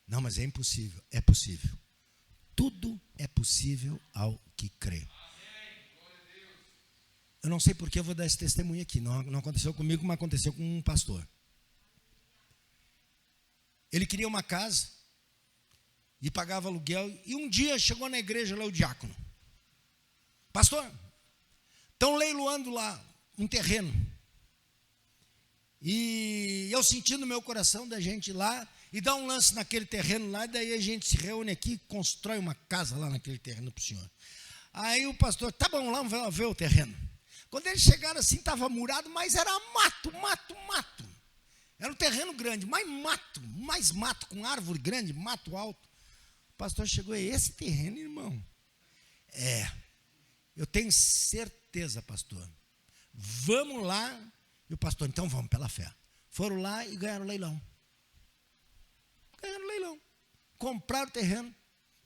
Não, mas é impossível. É possível. Tudo é possível ao que crê. Eu não sei porque eu vou dar esse testemunho aqui. Não aconteceu comigo, mas aconteceu com um pastor. Ele queria uma casa e pagava aluguel. E um dia chegou na igreja lá o diácono. Pastor, estão leiloando lá um terreno. E eu senti no meu coração da gente ir lá e dar um lance naquele terreno lá. E daí a gente se reúne aqui e constrói uma casa lá naquele terreno para o senhor. Aí o pastor, tá bom, lá vamos ver o terreno. Quando eles chegaram assim, estava murado, mas era mato. Era um terreno grande, mais mato, com árvore grande, mato alto. O pastor chegou, é esse terreno, irmão? Eu tenho certeza, pastor. Vamos lá. E o pastor, então vamos pela fé. Foram lá e ganharam leilão. Compraram o terreno,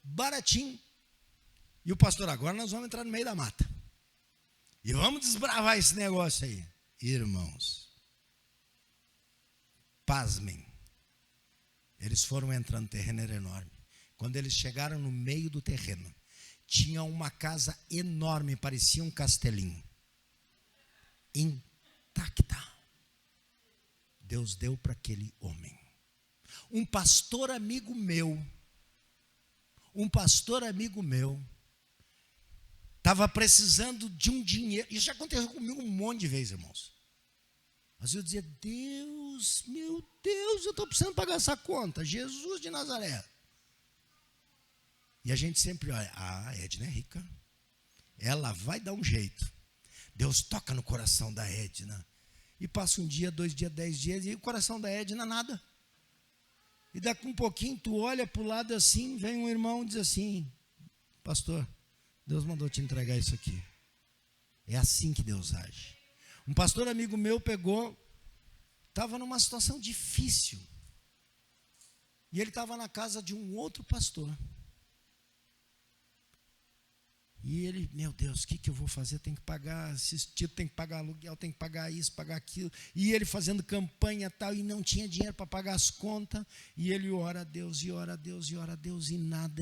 baratinho. E o pastor, agora nós vamos entrar no meio da mata. E vamos desbravar esse negócio aí. Irmãos, pasmem. Eles foram entrando, o terreno era enorme. Quando eles chegaram no meio do terreno, tinha uma casa enorme, parecia um castelinho. intacta. Deus deu para aquele homem. Um pastor amigo meu, estava precisando de um dinheiro. Isso já aconteceu comigo um monte de vezes, irmãos. Mas eu dizia, Deus, meu Deus, eu estou precisando pagar essa conta. Jesus de Nazaré. E a gente sempre olha, a Edna é rica. Ela vai dar um jeito. Deus toca no coração da Edna. E passa um dia, 2 dias, 10 dias, e o coração da Edna nada. E daqui um pouquinho, tu olha para o lado assim, vem um irmão e diz assim, pastor, Deus mandou te entregar isso aqui. É assim que Deus age. Um pastor amigo meu estava numa situação difícil. E ele estava na casa de um outro pastor. E ele, meu Deus, o que eu vou fazer? Tem que pagar assistido, tem que pagar aluguel, tem que pagar isso, pagar aquilo. E ele fazendo campanha e tal, e não tinha dinheiro para pagar as contas. E ele ora a Deus, e ora a Deus, e ora a Deus, e nada.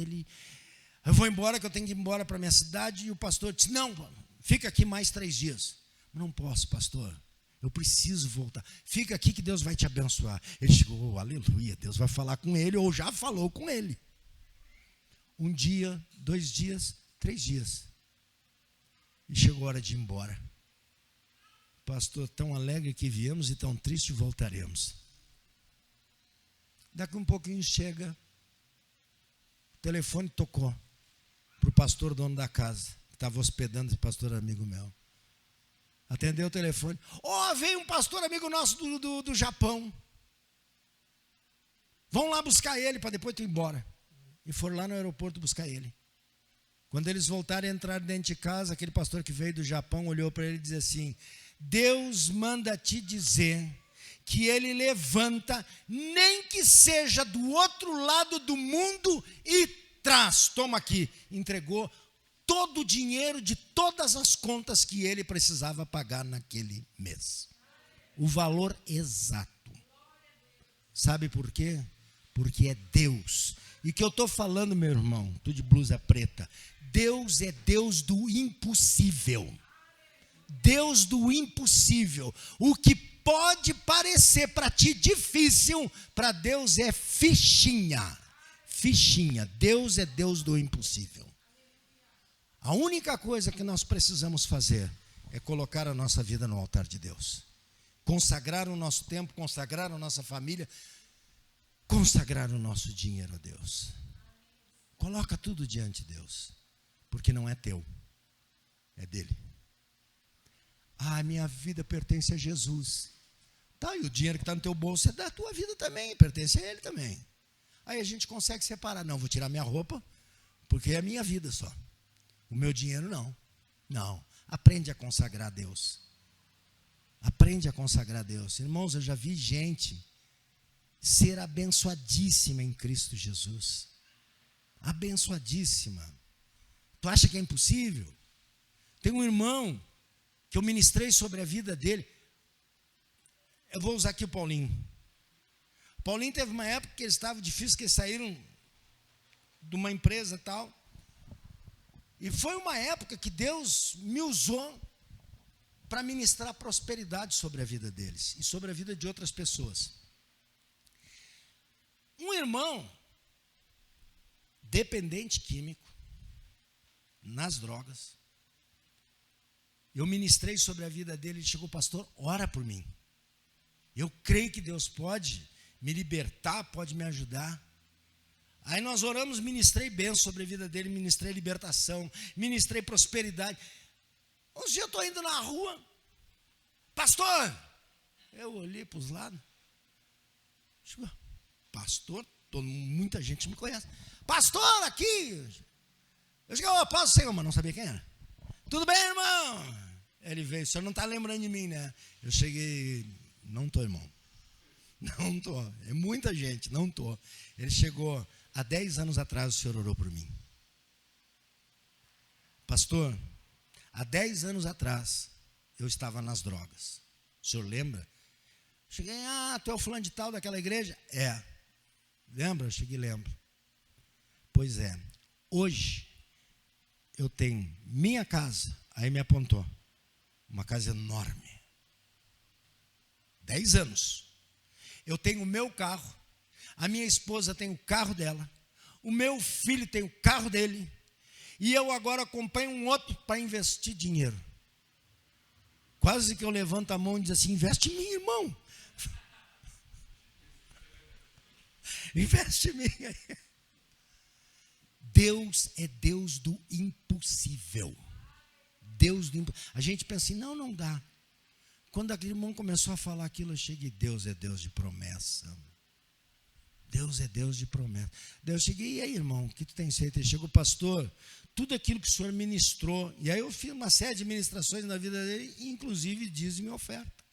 Eu vou embora, que eu tenho que ir embora para a minha cidade. E o pastor disse, não, fica aqui mais 3 dias. Não posso, pastor, eu preciso voltar. Fica aqui que Deus vai te abençoar. Ele chegou, aleluia, Deus vai falar com ele, ou já falou com ele. 1 dia, 2 dias, 3 dias. E chegou a hora de ir embora. Pastor, tão alegre que viemos e tão triste voltaremos. Daqui um pouquinho chega, o telefone tocou para o pastor dono da casa, que estava hospedando esse pastor amigo meu. Atendeu o telefone. Veio um pastor amigo nosso do Japão. Vão lá buscar ele para depois tu ir embora. E foram lá no aeroporto buscar ele. Quando eles voltaram e entraram dentro de casa, aquele pastor que veio do Japão olhou para ele e disse assim, Deus manda te dizer que ele levanta, nem que seja do outro lado do mundo e traz, toma aqui, entregou todo o dinheiro de todas as contas que ele precisava pagar naquele mês. O valor exato. Sabe por quê? Porque é Deus. E que eu estou falando, meu irmão, tu de blusa preta, Deus é Deus do impossível. Deus do impossível. O que pode parecer para ti difícil, para Deus é fichinha. Fichinha. Deus é Deus do impossível. A única coisa que nós precisamos fazer é colocar a nossa vida no altar de Deus. Consagrar o nosso tempo, consagrar a nossa família, consagrar o nosso dinheiro a Deus. Coloca tudo diante de Deus, porque não é teu, é dele. Minha vida pertence a Jesus. Tá, e o dinheiro que está no teu bolso é da tua vida também, pertence a ele também. Aí a gente consegue separar. Não, vou tirar minha roupa, porque é a minha vida só. O meu dinheiro não. Não, aprende a consagrar a Deus. Aprende a consagrar a Deus. Irmãos, eu já vi gente ser abençoadíssima em Cristo Jesus. Abençoadíssima. Tu acha que é impossível? Tem um irmão que eu ministrei sobre a vida dele. Eu vou usar aqui o Paulinho. O Paulinho teve uma época que eles estavam difíceis, que eles saíram de uma empresa e tal. E foi uma época que Deus me usou para ministrar prosperidade sobre a vida deles e sobre a vida de outras pessoas. Um irmão dependente químico, nas drogas, eu ministrei sobre a vida dele, ele chegou, pastor, ora por mim. Eu creio que Deus pode me libertar, pode me ajudar. Aí nós oramos, ministrei bênção sobre a vida dele, ministrei libertação, ministrei prosperidade. Um dia eu estou indo na rua, pastor, eu olhei para os lados, pastor, muita gente me conhece, pastor aqui, eu cheguei, paz do Senhor, mas não sabia quem era. Tudo bem, irmão? Ele veio, o senhor não está lembrando de mim, né? Eu cheguei, não estou, irmão, não estou, é muita gente, não estou. Ele chegou, há 10 anos atrás o senhor orou por mim. Pastor, há 10 anos atrás eu estava nas drogas. O senhor lembra? Cheguei, tu é o fulano de tal daquela igreja? É. Lembra? Eu cheguei, lembro. Pois é. Hoje eu tenho minha casa, aí me apontou, uma casa enorme. 10 anos. Eu tenho o meu carro, a minha esposa tem o carro dela, o meu filho tem o carro dele, e eu agora acompanho um outro para investir dinheiro. Quase que eu levanto a mão e diz assim: investe em mim, irmão. Investe em mim. Deus é Deus do impossível. Deus do impossível. A gente pensa assim: não dá. Quando aquele irmão começou a falar aquilo, eu cheguei: Deus é Deus de promessa. Deus é Deus de promessa. Daí eu cheguei: e aí, irmão, o que tu tem feito? Ele chegou: pastor, tudo aquilo que o senhor ministrou. E aí eu fiz uma série de ministrações na vida dele, inclusive dízimo e oferta.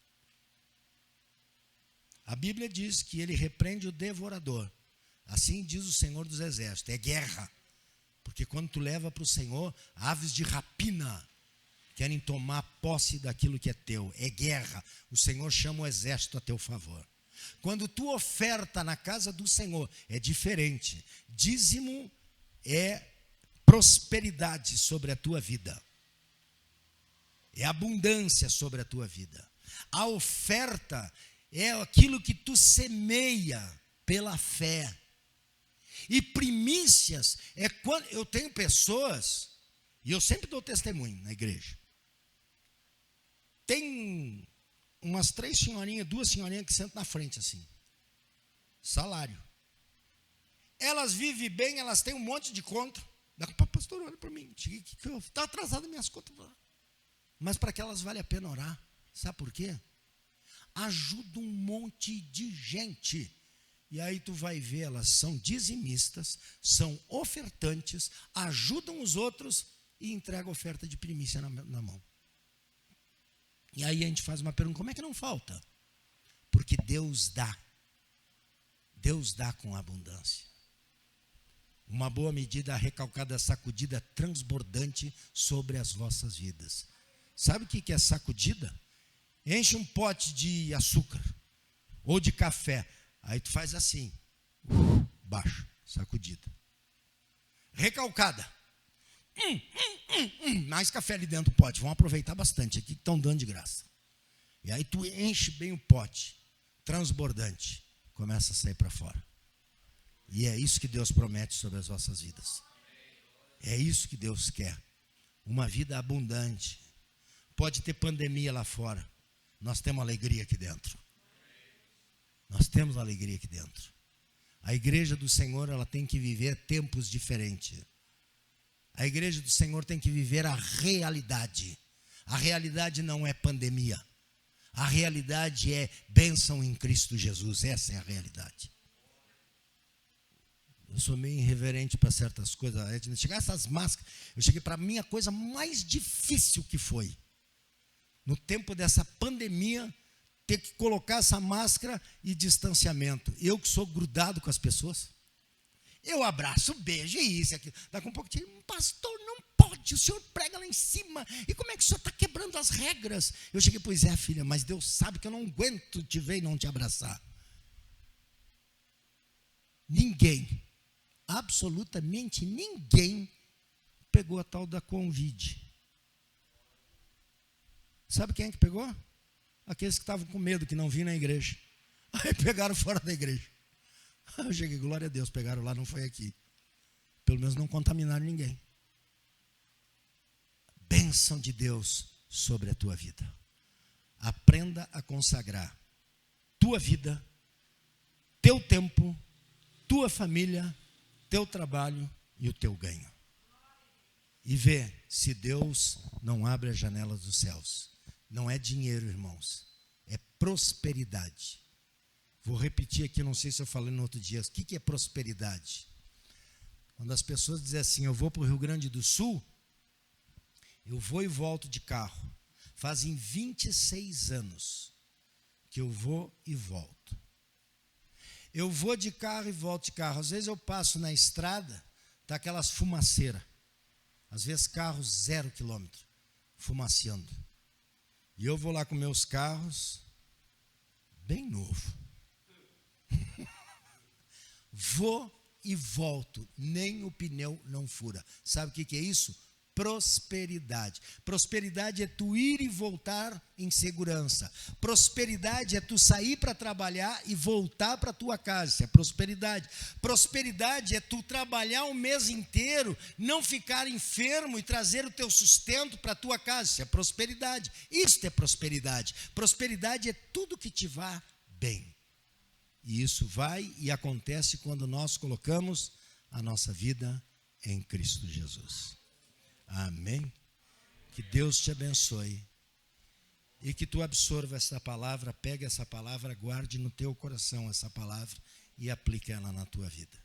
A Bíblia diz que ele repreende o devorador. Assim diz o Senhor dos Exércitos. É guerra. Porque quando tu leva para o Senhor, aves de rapina querem tomar posse daquilo que é teu. É guerra. O Senhor chama o exército a teu favor. Quando tu oferta na casa do Senhor, é diferente. Dízimo é prosperidade sobre a tua vida. É abundância sobre a tua vida. A oferta é aquilo que tu semeia pela fé. E primícias é quando eu tenho pessoas, e eu sempre dou testemunho na igreja. Tem umas 3 senhorinhas, 2 senhorinhas que sentam na frente assim. Salário. Elas vivem bem, elas têm um monte de conta. Pastor, olha para mim. Está atrasado minhas contas. Mas para que elas vale a pena orar. Sabe por quê? Ajuda um monte de gente. E aí tu vai ver, elas são dizimistas, são ofertantes, ajudam os outros e entregam oferta de primícia na mão. E aí a gente faz uma pergunta: como é que não falta? Porque Deus dá. Deus dá com abundância. Uma boa medida, recalcada, sacudida, transbordante sobre as vossas vidas. Sabe o que é sacudida? Enche um pote de açúcar ou de café. Aí tu faz assim, baixa, sacudida. Recalcada. Mais café ali dentro do pote. Vamos aproveitar bastante aqui que estão dando de graça. E aí tu enche bem o pote, transbordante. Começa a sair para fora. E é isso que Deus promete sobre as vossas vidas. É isso que Deus quer. Uma vida abundante. Pode ter pandemia lá fora. Nós temos alegria aqui dentro. Nós temos alegria aqui dentro. A igreja do Senhor, ela tem que viver tempos diferentes. A igreja do Senhor tem que viver a realidade. A realidade não é pandemia. A realidade é bênção em Cristo Jesus. Essa é a realidade. Eu sou meio irreverente para certas coisas. Chegar essas máscaras, eu cheguei para mim a coisa mais difícil que foi. No tempo dessa pandemia, ter que colocar essa máscara e distanciamento. Eu que sou grudado com as pessoas, eu abraço, beijo, e isso e aquilo. Daqui um pouco, pastor, não pode, o senhor prega lá em cima, e como é que o senhor está quebrando as regras? Eu cheguei: pois é, filha, mas Deus sabe que eu não aguento te ver e não te abraçar. Ninguém, absolutamente ninguém, pegou a tal da Covid. Sabe quem é que pegou? Aqueles que estavam com medo, que não vinham na igreja. Aí pegaram fora da igreja. Eu cheguei: glória a Deus, pegaram lá, não foi aqui. Pelo menos não contaminaram ninguém. Bênção de Deus sobre a tua vida. Aprenda a consagrar tua vida, teu tempo, tua família, teu trabalho e o teu ganho. E vê se Deus não abre as janelas dos céus. Não é dinheiro, irmãos, é prosperidade. Vou repetir aqui, não sei se eu falei no outro dia. O que é prosperidade? Quando as pessoas dizem assim: eu vou para o Rio Grande do Sul, eu vou e volto de carro. Fazem 26 anos que eu vou e volto. Eu vou de carro e volto de carro. Às vezes eu passo na estrada, está aquelas fumaceiras. Às vezes carros 0 quilômetro, fumaceando. E eu vou lá com meus carros, bem novo. Vou e volto, nem o pneu não fura. Sabe o que é isso? prosperidade. Prosperidade é tu ir e voltar em segurança. Prosperidade é tu sair para trabalhar e voltar para tua casa. Isso é prosperidade. Prosperidade é tu trabalhar o mês inteiro, não ficar enfermo e trazer o teu sustento para tua casa. Isso é prosperidade. Isto é prosperidade. Prosperidade é tudo que te vá bem. E isso vai e acontece quando nós colocamos a nossa vida em Cristo Jesus. Amém? Que Deus te abençoe e que tu absorva essa palavra, pegue essa palavra, guarde no teu coração essa palavra e aplique ela na tua vida.